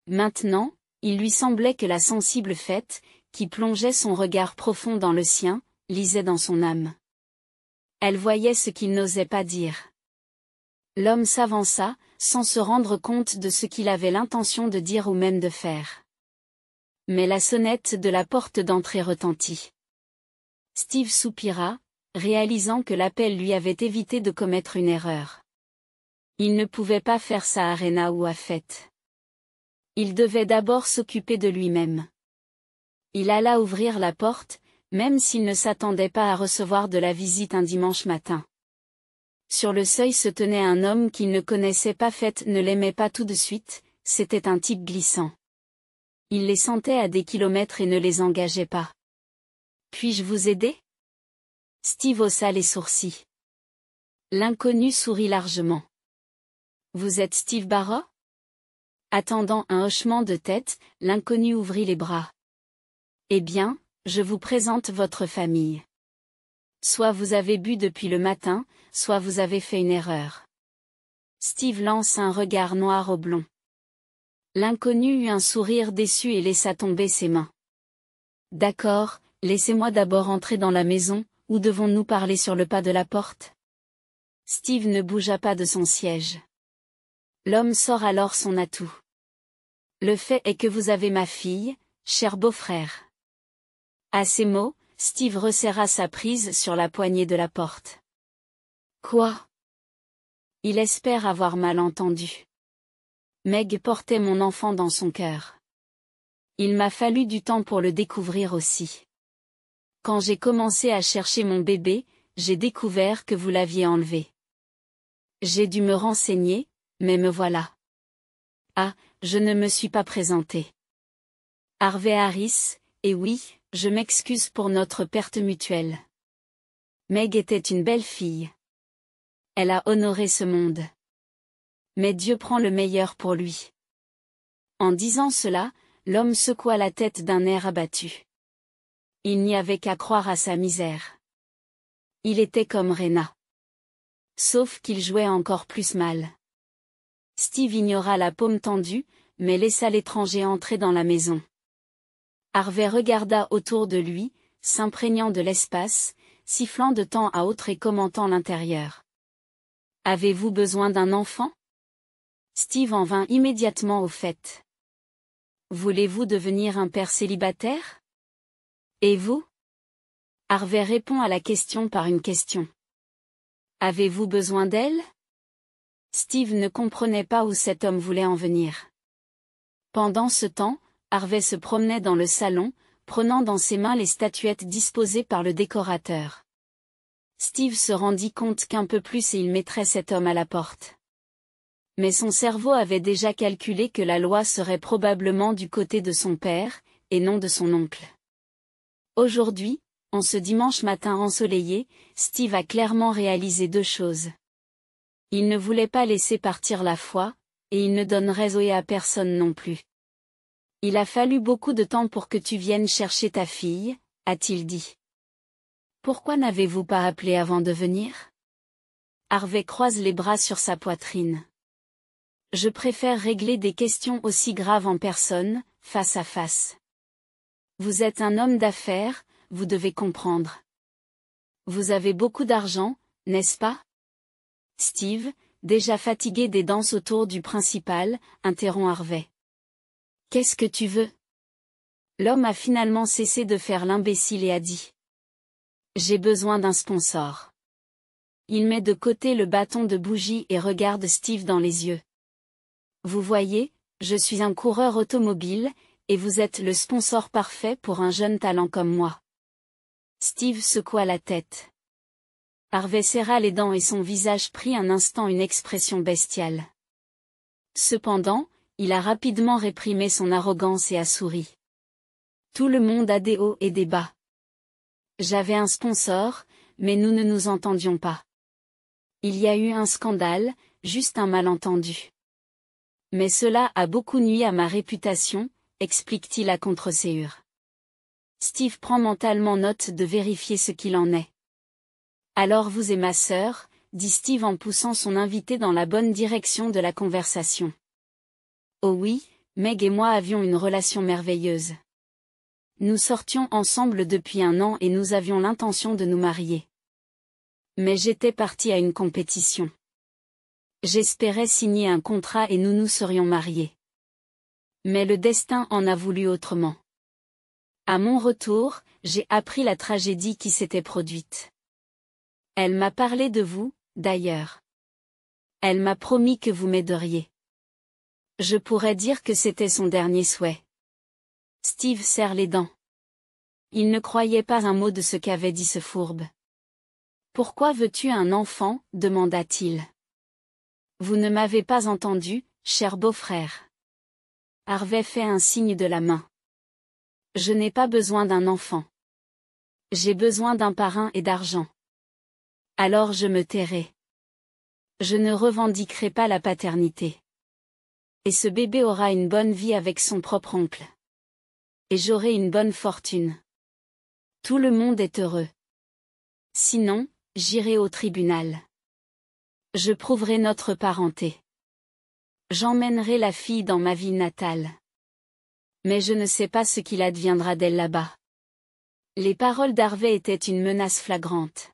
Maintenant, il lui semblait que la sensible Fête, qui plongeait son regard profond dans le sien, lisait dans son âme. Elle voyait ce qu'il n'osait pas dire. L'homme s'avança, sans se rendre compte de ce qu'il avait l'intention de dire ou même de faire. Mais la sonnette de la porte d'entrée retentit. Steve soupira, réalisant que l'appel lui avait évité de commettre une erreur. Il ne pouvait pas faire ça à Rena ou à Fête. Il devait d'abord s'occuper de lui-même. Il alla ouvrir la porte, même s'il ne s'attendait pas à recevoir de la visite un dimanche matin. Sur le seuil se tenait un homme qu'il ne connaissait pas. Fête ne l'aimait pas tout de suite, c'était un type glissant. Il les sentait à des kilomètres et ne les engageait pas. « Puis-je vous aider ?» Steve haussa les sourcils. L'inconnu sourit largement. « Vous êtes Steve Barra ?» Attendant un hochement de tête, l'inconnu ouvrit les bras. « Eh bien, je vous présente votre famille. Soit vous avez bu depuis le matin, soit vous avez fait une erreur. » Steve lance un regard noir au blond. L'inconnu eut un sourire déçu et laissa tomber ses mains. « D'accord, laissez-moi d'abord entrer dans la maison, ou devons-nous parler sur le pas de la porte ?» Steve ne bougea pas de son siège. L'homme sort alors son atout. « Le fait est que vous avez ma fille, cher beau-frère. » À ces mots, Steve resserra sa prise sur la poignée de la porte. « Quoi ?» Il espère avoir mal entendu. Meg portait mon enfant dans son cœur. Il m'a fallu du temps pour le découvrir aussi. Quand j'ai commencé à chercher mon bébé, j'ai découvert que vous l'aviez enlevé. J'ai dû me renseigner, mais me voilà. Ah, je ne me suis pas présenté. Harvey Harris, et oui, je m'excuse pour notre perte mutuelle. Meg était une belle fille. Elle a honoré ce monde. Mais Dieu prend le meilleur pour lui. En disant cela, l'homme secoua la tête d'un air abattu. Il n'y avait qu'à croire à sa misère. Il était comme Rena. Sauf qu'il jouait encore plus mal. Steve ignora la paume tendue, mais laissa l'étranger entrer dans la maison. Harvey regarda autour de lui, s'imprégnant de l'espace, sifflant de temps à autre et commentant l'intérieur. « Avez-vous besoin d'un enfant ?» Steve en vint immédiatement au fait. « Voulez-vous devenir un père célibataire ? Et vous ?» Harvey répond à la question par une question. « Avez-vous besoin d'elle ?» Steve ne comprenait pas où cet homme voulait en venir. Pendant ce temps, Harvey se promenait dans le salon, prenant dans ses mains les statuettes disposées par le décorateur. Steve se rendit compte qu'un peu plus et il mettrait cet homme à la porte. Mais son cerveau avait déjà calculé que la loi serait probablement du côté de son père, et non de son oncle. Aujourd'hui, en ce dimanche matin ensoleillé, Steve a clairement réalisé deux choses. Il ne voulait pas laisser partir la foi, et il ne donnerait Zoé à personne non plus. « Il a fallu beaucoup de temps pour que tu viennes chercher ta fille, » a-t-il dit. « Pourquoi n'avez-vous pas appelé avant de venir ?» Harvey croise les bras sur sa poitrine. « Je préfère régler des questions aussi graves en personne, face à face. Vous êtes un homme d'affaires, vous devez comprendre. Vous avez beaucoup d'argent, n'est-ce pas ? » Steve, déjà fatigué des danses autour du principal, interrompt Harvey. « Qu'est-ce que tu veux ?» L'homme a finalement cessé de faire l'imbécile et a dit. « J'ai besoin d'un sponsor. » Il met de côté le bâton de bougie et regarde Steve dans les yeux. « Vous voyez, je suis un coureur automobile, et vous êtes le sponsor parfait pour un jeune talent comme moi. » Steve secoua la tête. Harvey serra les dents et son visage prit un instant une expression bestiale. Cependant, il a rapidement réprimé son arrogance et a souri. Tout le monde a des hauts et des bas. J'avais un sponsor, mais nous ne nous entendions pas. Il y a eu un scandale, juste un malentendu. Mais cela a beaucoup nui à ma réputation, explique-t-il à contre-séhure. Steve prend mentalement note de vérifier ce qu'il en est. Alors vous et ma sœur, dit Steve en poussant son invité dans la bonne direction de la conversation. Oh oui, Meg et moi avions une relation merveilleuse. Nous sortions ensemble depuis 1 an et nous avions l'intention de nous marier. Mais j'étais partie à une compétition. J'espérais signer un contrat et nous nous serions mariés. Mais le destin en a voulu autrement. À mon retour, j'ai appris la tragédie qui s'était produite. Elle m'a parlé de vous, d'ailleurs. Elle m'a promis que vous m'aideriez. Je pourrais dire que c'était son dernier souhait. Steve serre les dents. Il ne croyait pas un mot de ce qu'avait dit ce fourbe. Pourquoi veux-tu un enfant, demanda-t-il. Vous ne m'avez pas entendu, cher beau-frère. Harvey fait un signe de la main. Je n'ai pas besoin d'un enfant. J'ai besoin d'un parrain et d'argent. Alors je me tairai. Je ne revendiquerai pas la paternité. Et ce bébé aura une bonne vie avec son propre oncle. Et j'aurai une bonne fortune. Tout le monde est heureux. Sinon, j'irai au tribunal. Je prouverai notre parenté. J'emmènerai la fille dans ma ville natale. Mais je ne sais pas ce qu'il adviendra d'elle là-bas. Les paroles d'Harvey étaient une menace flagrante.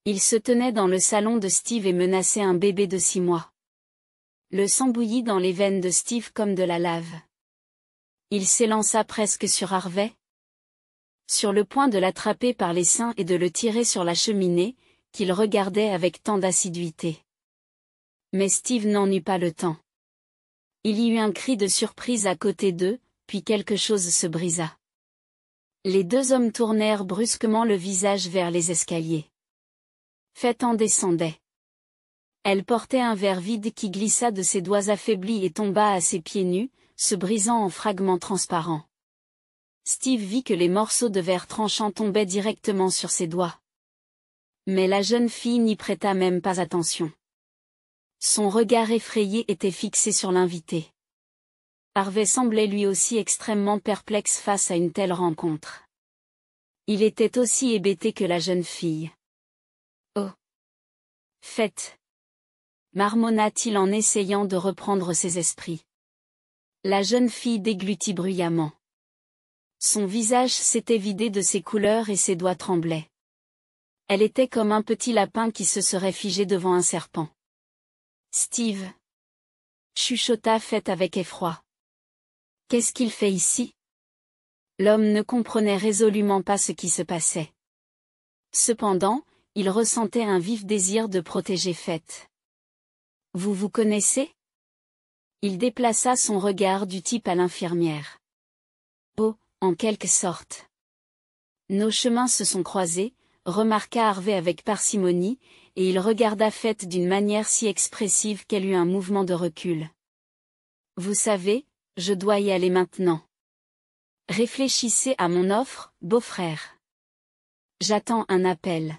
Il se tenait dans le salon de Steve et menaçait un bébé de 6 mois. Le sang bouillit dans les veines de Steve comme de la lave. Il s'élança presque sur Harvey. Sur le point de l'attraper par les seins et de le tirer sur la cheminée, qu'il regardait avec tant d'assiduité. Mais Steve n'en eut pas le temps. Il y eut un cri de surprise à côté d'eux, puis quelque chose se brisa. Les 2 hommes tournèrent brusquement le visage vers les escaliers. Fête en descendait. Elle portait un verre vide qui glissa de ses doigts affaiblis et tomba à ses pieds nus, se brisant en fragments transparents. Steve vit que les morceaux de verre tranchant tombaient directement sur ses doigts. Mais la jeune fille n'y prêta même pas attention. Son regard effrayé était fixé sur l'invité. Harvey semblait lui aussi extrêmement perplexe face à une telle rencontre. Il était aussi hébété que la jeune fille. Oh! Faites! Marmonna-t-il en essayant de reprendre ses esprits. La jeune fille déglutit bruyamment. Son visage s'était vidé de ses couleurs et ses doigts tremblaient. Elle était comme un petit lapin qui se serait figé devant un serpent. Steve, chuchota Faith avec effroi. Qu'est-ce qu'il fait ici? L'homme ne comprenait résolument pas ce qui se passait. Cependant, il ressentait un vif désir de protéger Faith. Vous vous connaissez? Il déplaça son regard du type à l'infirmière. Oh, en quelque sorte. Nos chemins se sont croisés, remarqua Harvey avec parcimonie, et il regarda Faith d'une manière si expressive qu'elle eut un mouvement de recul. Vous savez, je dois y aller maintenant. Réfléchissez à mon offre, beau-frère. J'attends un appel.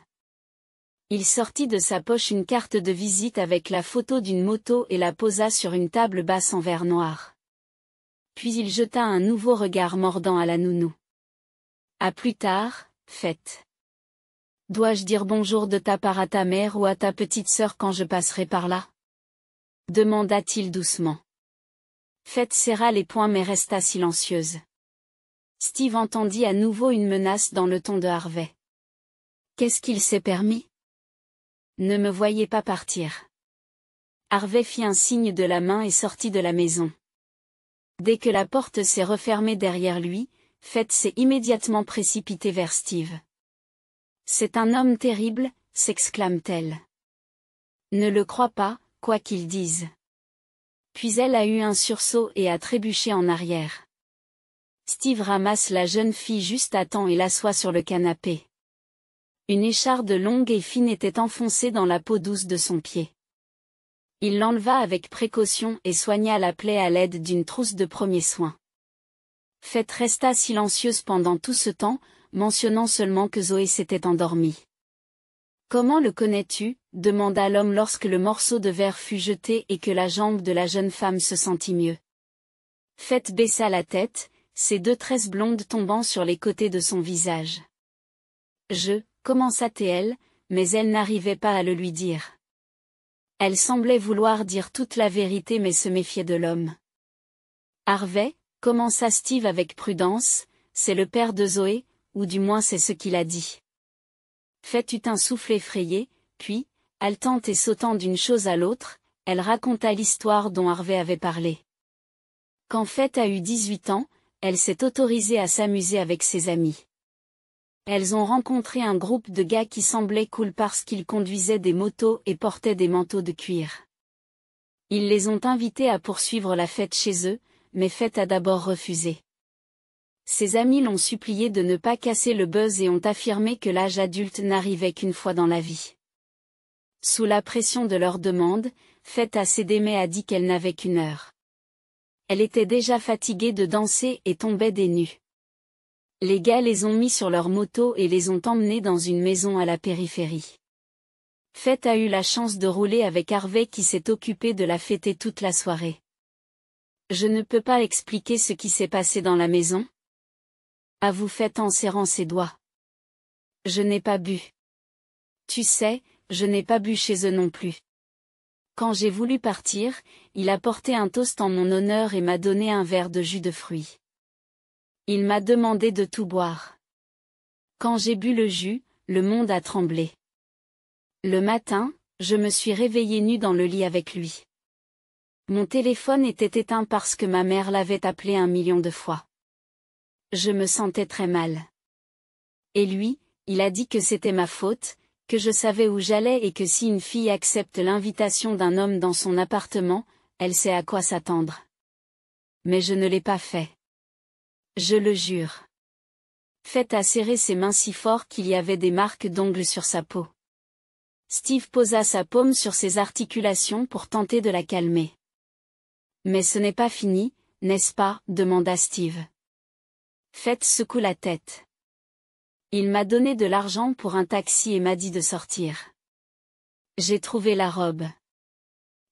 Il sortit de sa poche une carte de visite avec la photo d'une moto et la posa sur une table basse en verre noir. Puis il jeta un nouveau regard mordant à la nounou. À plus tard, Faith. Dois-je dire bonjour de ta part à ta mère ou à ta petite sœur quand je passerai par là? Demanda-t-il doucement. Faith serra les poings mais resta silencieuse. Steve entendit à nouveau une menace dans le ton de Harvey. Qu'est-ce qu'il s'est permis? Ne me voyez pas partir. Harvey fit un signe de la main et sortit de la maison. Dès que la porte s'est refermée derrière lui, Faith s'est immédiatement précipitée vers Steve. C'est un homme terrible, s'exclame-t-elle. Ne le crois pas, quoi qu'il dise. Puis elle a eu un sursaut et a trébuché en arrière. Steve ramasse la jeune fille juste à temps et l'assoit sur le canapé. Une écharde longue et fine était enfoncée dans la peau douce de son pied. Il l'enleva avec précaution et soigna la plaie à l'aide d'une trousse de premiers soins. Faith resta silencieuse pendant tout ce temps, mentionnant seulement que Zoé s'était endormie. « Comment le connais-tu » demanda l'homme lorsque le morceau de verre fut jeté et que la jambe de la jeune femme se sentit mieux. Faith baissa la tête, ses deux tresses blondes tombant sur les côtés de son visage. Commença-t-elle, mais elle n'arrivait pas à le lui dire. Elle semblait vouloir dire toute la vérité mais se méfiait de l'homme. Harvey, commença Steve avec prudence, c'est le père de Zoé, ou du moins c'est ce qu'il a dit. Faith eut un souffle effrayé, puis, haletant et sautant d'une chose à l'autre, elle raconta l'histoire dont Harvey avait parlé. Quand Faith a eu 18 ans, elle s'est autorisée à s'amuser avec ses amis. Elles ont rencontré un groupe de gars qui semblaient cool parce qu'ils conduisaient des motos et portaient des manteaux de cuir. Ils les ont invités à poursuivre la fête chez eux, mais Faith a d'abord refusé. Ses amis l'ont supplié de ne pas casser le buzz et ont affirmé que l'âge adulte n'arrivait qu'une fois dans la vie. Sous la pression de leur demande, Faith a cédé mais a dit qu'elle n'avait qu'une heure. Elle était déjà fatiguée de danser et tombait des nues. Les gars les ont mis sur leur moto et les ont emmenés dans une maison à la périphérie. Faith a eu la chance de rouler avec Harvey qui s'est occupé de la fêter toute la soirée. Je ne peux pas expliquer ce qui s'est passé dans la maison. Avoue Faith en serrant ses doigts. Je n'ai pas bu. Tu sais, je n'ai pas bu chez eux non plus. Quand j'ai voulu partir, il a porté un toast en mon honneur et m'a donné un verre de jus de fruits. Il m'a demandé de tout boire. Quand j'ai bu le jus, le monde a tremblé. Le matin, je me suis réveillée nue dans le lit avec lui. Mon téléphone était éteint parce que ma mère l'avait appelé 1 million de fois. Je me sentais très mal. Et lui, il a dit que c'était ma faute, que je savais où j'allais et que si une fille accepte l'invitation d'un homme dans son appartement, elle sait à quoi s'attendre. Mais je ne l'ai pas fait. Je le jure. Faith a serré ses mains si fort qu'il y avait des marques d'ongles sur sa peau. Steve posa sa paume sur ses articulations pour tenter de la calmer. Mais ce n'est pas fini, n'est-ce pas, demanda Steve. Faith secoue la tête. Il m'a donné de l'argent pour un taxi et m'a dit de sortir. J'ai trouvé la robe.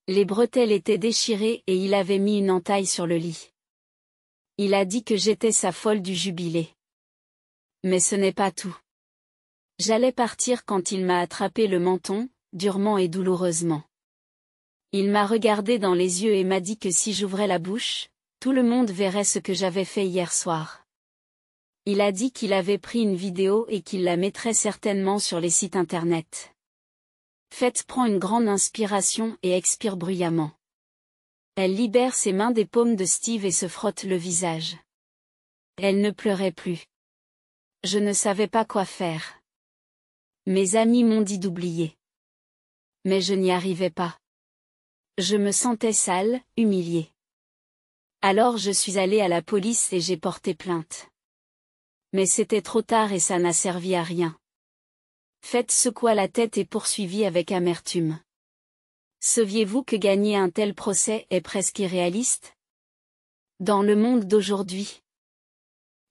Les bretelles étaient déchirées et il avait mis une entaille sur le lit. Il a dit que j'étais sa folle du jubilé. Mais ce n'est pas tout. J'allais partir quand il m'a attrapé le menton, durement et douloureusement. Il m'a regardé dans les yeux et m'a dit que si j'ouvrais la bouche, Tout le monde verrait ce que j'avais fait hier soir. Il a dit qu'il avait pris une vidéo et qu'il la mettrait certainement sur les sites internet. Faith prend une grande inspiration et expire bruyamment. Elle libère ses mains des paumes de Steve et se frotte le visage. Elle ne pleurait plus. Je ne savais pas quoi faire. Mes amis m'ont dit d'oublier. Mais je n'y arrivais pas. Je me sentais sale, humiliée. Alors je suis allée à la police et j'ai porté plainte. Mais c'était trop tard et ça n'a servi à rien. Faith secoua la tête et poursuivit avec amertume. Saviez-vous que gagner un tel procès est presque irréaliste? Dans le monde d'aujourd'hui,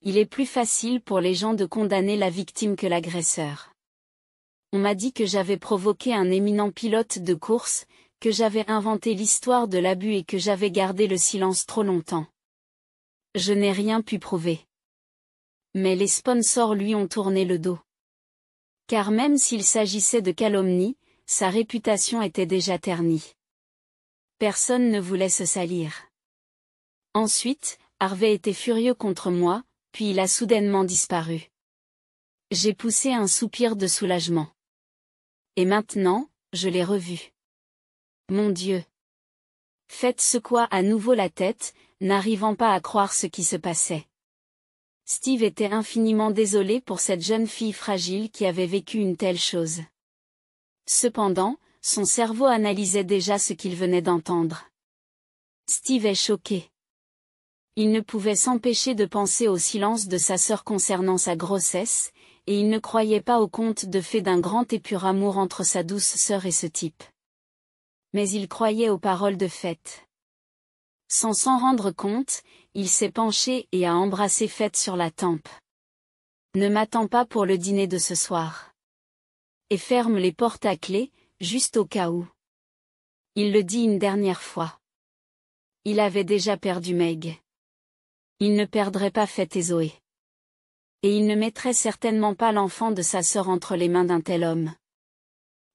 il est plus facile pour les gens de condamner la victime que l'agresseur. On m'a dit que j'avais provoqué un éminent pilote de course, que j'avais inventé l'histoire de l'abus et que j'avais gardé le silence trop longtemps. Je n'ai rien pu prouver. Mais les sponsors lui ont tourné le dos. Car même s'il s'agissait de calomnie, sa réputation était déjà ternie. Personne ne voulait se salir. Ensuite, Harvey était furieux contre moi, puis il a soudainement disparu. J'ai poussé un soupir de soulagement. Et maintenant, je l'ai revu. Mon Dieu! Faith secoua à nouveau la tête, n'arrivant pas à croire ce qui se passait. Steve était infiniment désolé pour cette jeune fille fragile qui avait vécu une telle chose. Cependant, son cerveau analysait déjà ce qu'il venait d'entendre. Steve est choqué. Il ne pouvait s'empêcher de penser au silence de sa sœur concernant sa grossesse, et il ne croyait pas au conte de fées d'un grand et pur amour entre sa douce sœur et ce type. Mais il croyait aux paroles de Faith. Sans s'en rendre compte, il s'est penché et a embrassé Faith sur la tempe. Ne m'attends pas pour le dîner de ce soir. Et ferme les portes à clé, juste au cas où. Il le dit une dernière fois. Il avait déjà perdu Meg. Il ne perdrait pas Faith et Zoé. Et il ne mettrait certainement pas l'enfant de sa sœur entre les mains d'un tel homme.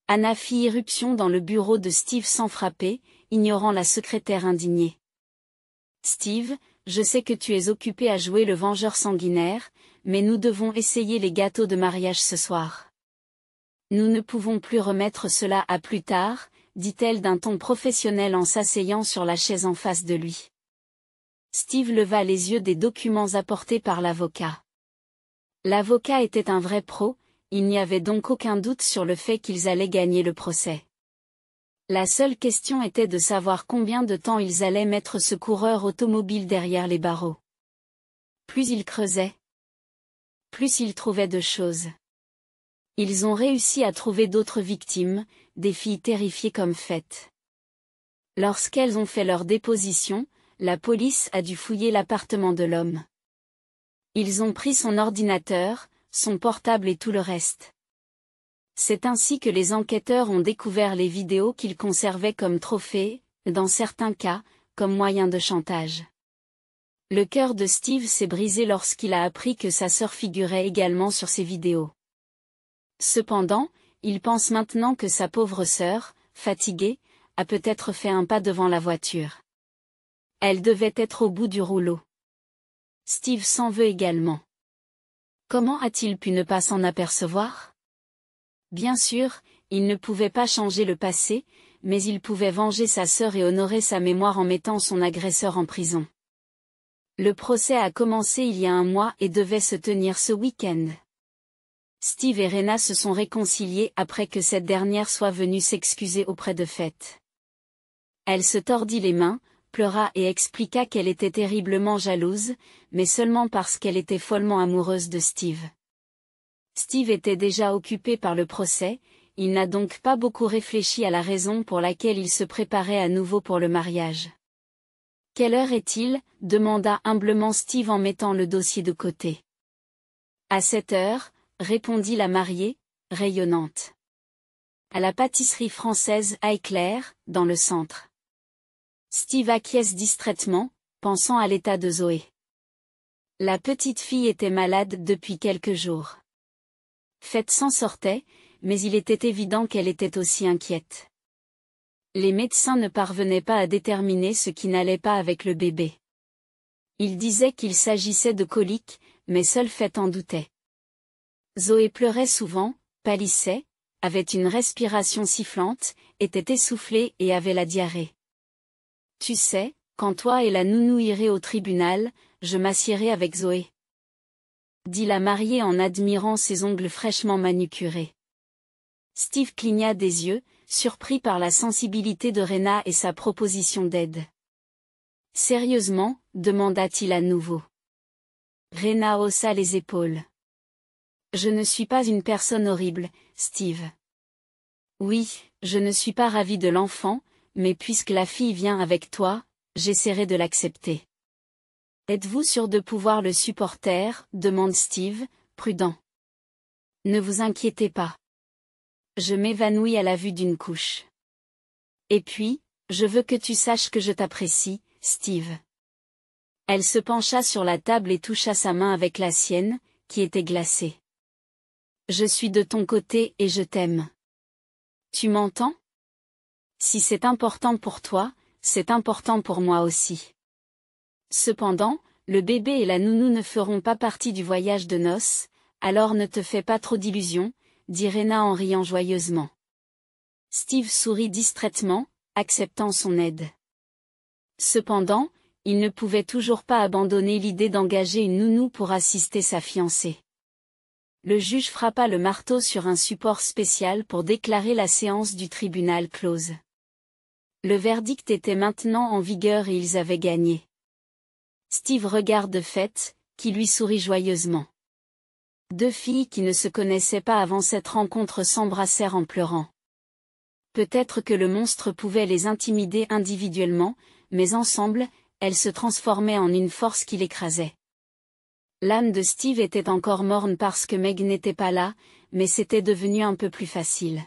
Anna fit irruption dans le bureau de Steve sans frapper, ignorant la secrétaire indignée. Steve, je sais que tu es occupé à jouer le vengeur sanguinaire, mais nous devons essayer les gâteaux de mariage ce soir. Nous ne pouvons plus remettre cela à plus tard, dit-elle d'un ton professionnel en s'asseyant sur la chaise en face de lui. Steve leva les yeux des documents apportés par l'avocat. L'avocat était un vrai pro, il n'y avait donc aucun doute sur le fait qu'ils allaient gagner le procès. La seule question était de savoir combien de temps ils allaient mettre ce coureur automobile derrière les barreaux. Plus ils creusaient, plus ils trouvaient de choses. Ils ont réussi à trouver d'autres victimes, des filles terrifiées comme Faith. Lorsqu'elles ont fait leur déposition, la police a dû fouiller l'appartement de l'homme. Ils ont pris son ordinateur, son portable et tout le reste. C'est ainsi que les enquêteurs ont découvert les vidéos qu'ils conservaient comme trophées, dans certains cas, comme moyen de chantage. Le cœur de Steve s'est brisé lorsqu'il a appris que sa sœur figurait également sur ces vidéos. Cependant, il pense maintenant que sa pauvre sœur, fatiguée, a peut-être fait un pas devant la voiture. Elle devait être au bout du rouleau. Steve s'en veut également. Comment a-t-il pu ne pas s'en apercevoir? Bien sûr, il ne pouvait pas changer le passé, mais il pouvait venger sa sœur et honorer sa mémoire en mettant son agresseur en prison. Le procès a commencé il y a un mois et devait se tenir ce week-end. Steve et Rena se sont réconciliés après que cette dernière soit venue s'excuser auprès de Faith. Elle se tordit les mains, pleura et expliqua qu'elle était terriblement jalouse, mais seulement parce qu'elle était follement amoureuse de Steve. Steve était déjà occupé par le procès, il n'a donc pas beaucoup réfléchi à la raison pour laquelle il se préparait à nouveau pour le mariage. « Quelle heure est-il » demanda humblement Steve en mettant le dossier de côté. « À 7 heures », répondit la mariée, rayonnante. À la pâtisserie française à Éclair, dans le centre. Steve acquiesce distraitement, pensant à l'état de Zoé. La petite fille était malade depuis quelques jours. Faith s'en sortait, mais il était évident qu'elle était aussi inquiète. Les médecins ne parvenaient pas à déterminer ce qui n'allait pas avec le bébé. Il disait qu'il s'agissait de coliques, mais seul Faith en doutait. Zoé pleurait souvent, pâlissait, avait une respiration sifflante, était essoufflée et avait la diarrhée. Tu sais, quand toi et la nounou irez au tribunal, je m'assierai avec Zoé, dit la mariée en admirant ses ongles fraîchement manucurés. Steve cligna des yeux, surpris par la sensibilité de Rena et sa proposition d'aide. Sérieusement, demanda-t-il à nouveau. Rena haussa les épaules. Je ne suis pas une personne horrible, Steve. Oui, je ne suis pas ravie de l'enfant, mais puisque la fille vient avec toi, j'essaierai de l'accepter. Êtes-vous sûr de pouvoir le supporter, demande Steve, prudent. Ne vous inquiétez pas. Je m'évanouis à la vue d'une couche. Et puis, je veux que tu saches que je t'apprécie, Steve. Elle se pencha sur la table et toucha sa main avec la sienne, qui était glacée. Je suis de ton côté et je t'aime. Tu m'entends? Si c'est important pour toi, c'est important pour moi aussi. Cependant, le bébé et la nounou ne feront pas partie du voyage de noces, alors ne te fais pas trop d'illusions, dit Rena en riant joyeusement. Steve sourit distraitement, acceptant son aide. Cependant, il ne pouvait toujours pas abandonner l'idée d'engager une nounou pour assister sa fiancée. Le juge frappa le marteau sur un support spécial pour déclarer la séance du tribunal close. Le verdict était maintenant en vigueur et ils avaient gagné. Steve regarde Faith, qui lui sourit joyeusement. Deux filles qui ne se connaissaient pas avant cette rencontre s'embrassèrent en pleurant. Peut-être que le monstre pouvait les intimider individuellement, mais ensemble, elles se transformaient en une force qui l'écrasait. L'âme de Steve était encore morne parce que Meg n'était pas là, mais c'était devenu un peu plus facile.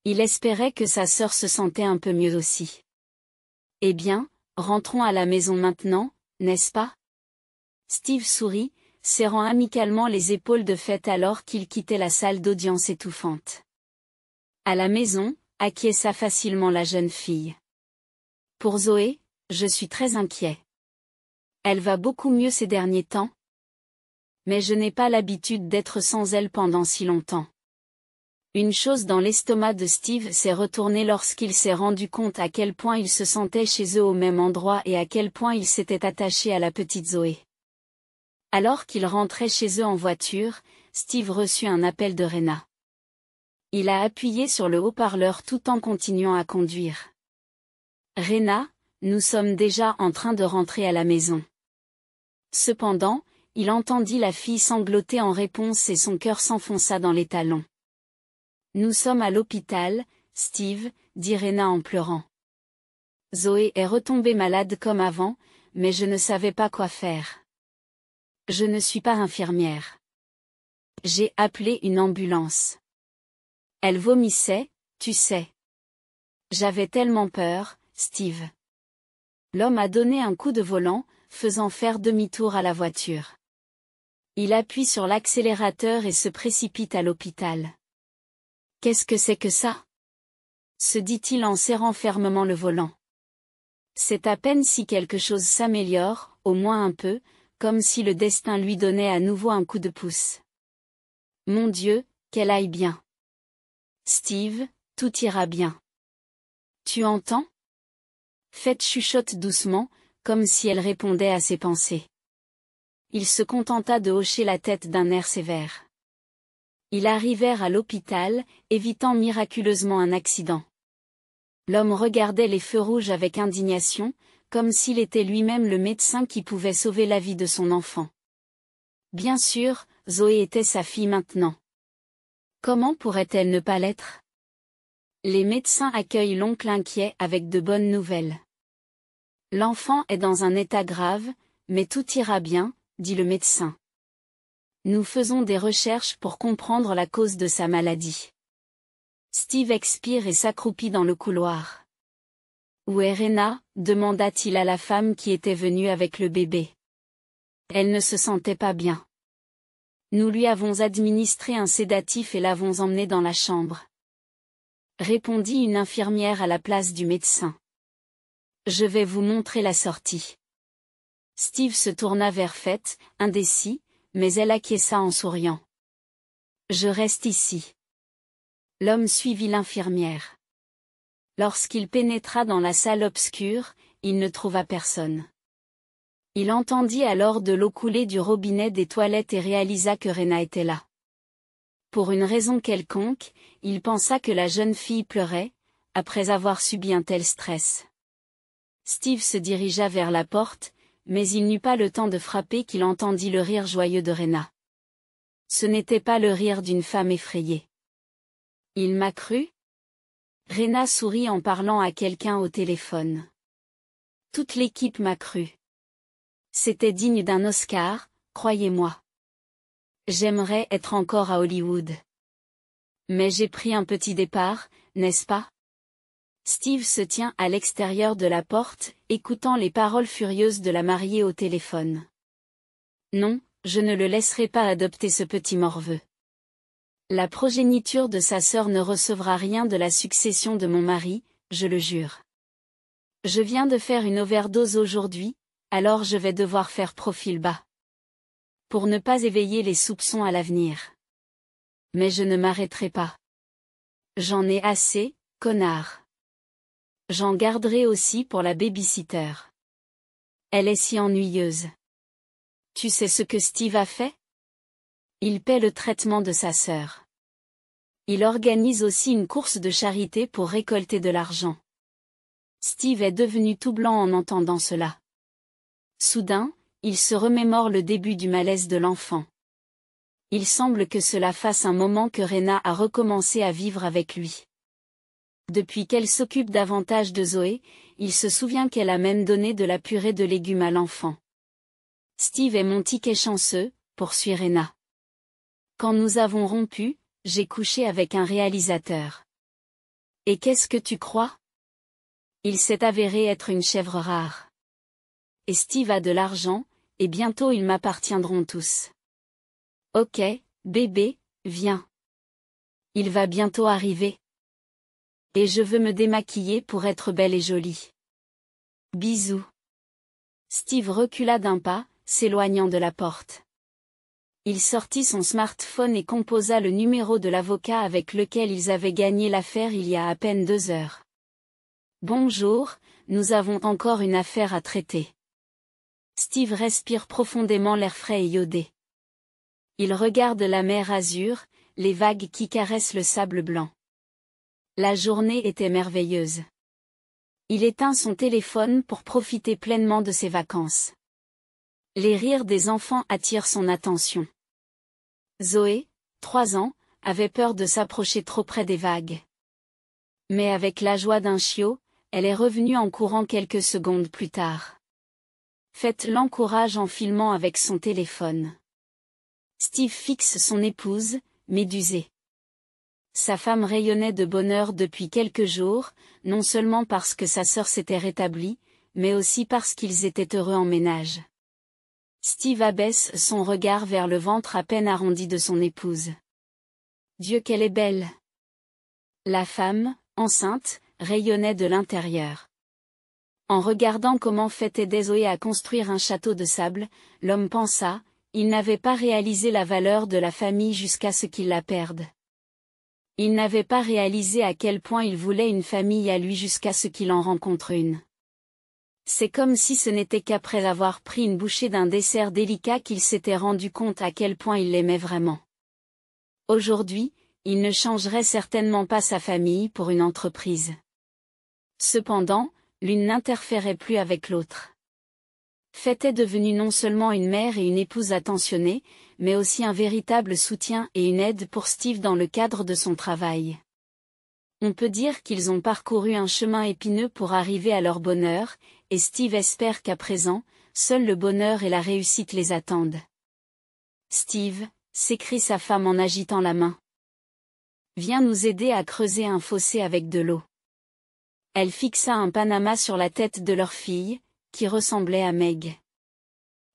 Il espérait que sa sœur se sentait un peu mieux aussi. Eh bien, rentrons à la maison maintenant, n'est-ce pas? Steve sourit, serrant amicalement les épaules de Faith alors qu'il quittait la salle d'audience étouffante. À la maison, acquiesça facilement la jeune fille. Pour Zoé, je suis très inquiet. Elle va beaucoup mieux ces derniers temps. Mais je n'ai pas l'habitude d'être sans elle pendant si longtemps. Une chose dans l'estomac de Steve s'est retournée lorsqu'il s'est rendu compte à quel point il se sentait chez eux au même endroit et à quel point il s'était attaché à la petite Zoé. Alors qu'il rentrait chez eux en voiture, Steve reçut un appel de Rena. Il a appuyé sur le haut-parleur tout en continuant à conduire. Rena, nous sommes déjà en train de rentrer à la maison. Cependant, il entendit la fille sangloter en réponse et son cœur s'enfonça dans les talons. Nous sommes à l'hôpital, Steve, dit Rena en pleurant. Zoé est retombée malade comme avant, mais je ne savais pas quoi faire. Je ne suis pas infirmière. J'ai appelé une ambulance. Elle vomissait, tu sais. J'avais tellement peur, Steve. L'homme a donné un coup de volant, faisant faire demi-tour à la voiture. Il appuie sur l'accélérateur et se précipite à l'hôpital. Qu'est-ce que c'est que ça? Se dit-il en serrant fermement le volant. C'est à peine si quelque chose s'améliore, au moins un peu, comme si le destin lui donnait à nouveau un coup de pouce. Mon Dieu, qu'elle aille bien. Steve, tout ira bien. Tu entends? Faith chuchote doucement, comme si elle répondait à ses pensées. Il se contenta de hocher la tête d'un air sévère. Ils arrivèrent à l'hôpital, évitant miraculeusement un accident. L'homme regardait les feux rouges avec indignation, comme s'il était lui-même le médecin qui pouvait sauver la vie de son enfant. Bien sûr, Zoé était sa fille maintenant. Comment pourrait-elle ne pas l'être? Les médecins accueillent l'oncle inquiet avec de bonnes nouvelles. L'enfant est dans un état grave, mais tout ira bien, dit le médecin. Nous faisons des recherches pour comprendre la cause de sa maladie. Steve expire et s'accroupit dans le couloir. Où est Rena? Demanda-t-il à la femme qui était venue avec le bébé. Elle ne se sentait pas bien. Nous lui avons administré un sédatif et l'avons emmenée dans la chambre. Répondit une infirmière à la place du médecin. Je vais vous montrer la sortie. Steve se tourna vers Faith, indécis, mais elle acquiesça en souriant. Je reste ici. L'homme suivit l'infirmière. Lorsqu'il pénétra dans la salle obscure, il ne trouva personne. Il entendit alors de l'eau couler du robinet des toilettes et réalisa que Rena était là. Pour une raison quelconque, il pensa que la jeune fille pleurait, après avoir subi un tel stress. Steve se dirigea vers la porte, mais il n'eut pas le temps de frapper qu'il entendit le rire joyeux de Rena. Ce n'était pas le rire d'une femme effrayée. Il m'a cru? Rena sourit en parlant à quelqu'un au téléphone. Toute l'équipe m'a cru. C'était digne d'un Oscar, croyez-moi. J'aimerais être encore à Hollywood. Mais j'ai pris un petit départ, n'est-ce pas? Steve se tient à l'extérieur de la porte, écoutant les paroles furieuses de la mariée au téléphone. Non, je ne le laisserai pas adopter ce petit morveux. La progéniture de sa sœur ne recevra rien de la succession de mon mari, je le jure. Je viens de faire une overdose aujourd'hui, alors je vais devoir faire profil bas. Pour ne pas éveiller les soupçons à l'avenir. Mais je ne m'arrêterai pas. J'en ai assez, connard. J'en garderai aussi pour la baby-sitter. Elle est si ennuyeuse. Tu sais ce que Steve a fait? Il paie le traitement de sa sœur. Il organise aussi une course de charité pour récolter de l'argent. Steve est devenu tout blanc en entendant cela. Soudain, il se remémore le début du malaise de l'enfant. Il semble que cela fasse un moment que Rena a recommencé à vivre avec lui. Depuis qu'elle s'occupe davantage de Zoé, il se souvient qu'elle a même donné de la purée de légumes à l'enfant. Steve est mon ticket chanceux, poursuit Rena. Quand nous avons rompu, j'ai couché avec un réalisateur. Et qu'est-ce que tu crois? Il s'est avéré être une chèvre rare. Et Steve a de l'argent, et bientôt ils m'appartiendront tous. Ok, bébé, viens. Il va bientôt arriver. Et je veux me démaquiller pour être belle et jolie. Bisous. Steve recula d'un pas, s'éloignant de la porte. Il sortit son smartphone et composa le numéro de l'avocat avec lequel ils avaient gagné l'affaire il y a à peine 2 heures. Bonjour, nous avons encore une affaire à traiter. Steve respire profondément l'air frais et iodé. Il regarde la mer azur, les vagues qui caressent le sable blanc. La journée était merveilleuse. Il éteint son téléphone pour profiter pleinement de ses vacances. Les rires des enfants attirent son attention. Zoé, 3 ans, avait peur de s'approcher trop près des vagues. Mais avec la joie d'un chiot, elle est revenue en courant quelques secondes plus tard. Faith l'encourage en filmant avec son téléphone. Steve fixe son épouse, médusée. Sa femme rayonnait de bonheur depuis quelques jours, non seulement parce que sa sœur s'était rétablie, mais aussi parce qu'ils étaient heureux en ménage. Steve abaisse son regard vers le ventre à peine arrondi de son épouse. Dieu qu'elle est belle! La femme, enceinte, rayonnait de l'intérieur. En regardant comment Faith aidait Zoé à construire un château de sable, l'homme pensa, il n'avait pas réalisé la valeur de la famille jusqu'à ce qu'il la perde. Il n'avait pas réalisé à quel point il voulait une famille à lui jusqu'à ce qu'il en rencontre une. C'est comme si ce n'était qu'après avoir pris une bouchée d'un dessert délicat qu'il s'était rendu compte à quel point il l'aimait vraiment. Aujourd'hui, il ne changerait certainement pas sa famille pour une entreprise. Cependant, l'une n'interférait plus avec l'autre. Faith est devenue non seulement une mère et une épouse attentionnée, mais aussi un véritable soutien et une aide pour Steve dans le cadre de son travail. On peut dire qu'ils ont parcouru un chemin épineux pour arriver à leur bonheur, et Steve espère qu'à présent, seul le bonheur et la réussite les attendent. Steve, s'écrie sa femme en agitant la main. Viens nous aider à creuser un fossé avec de l'eau. Elle fixa un panama sur la tête de leur fille, qui ressemblait à Meg.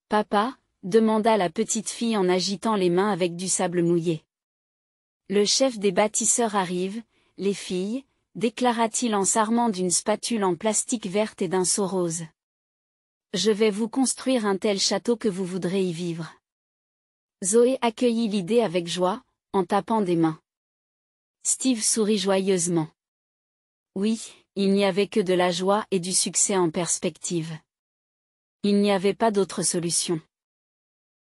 Papa, demanda la petite fille en agitant les mains avec du sable mouillé. Le chef des bâtisseurs arrive, les filles, déclara-t-il en s'armant d'une spatule en plastique verte et d'un seau rose. Je vais vous construire un tel château que vous voudrez y vivre. Zoé accueillit l'idée avec joie, en tapant des mains. Steve sourit joyeusement. Oui, il n'y avait que de la joie et du succès en perspective. Il n'y avait pas d'autre solution.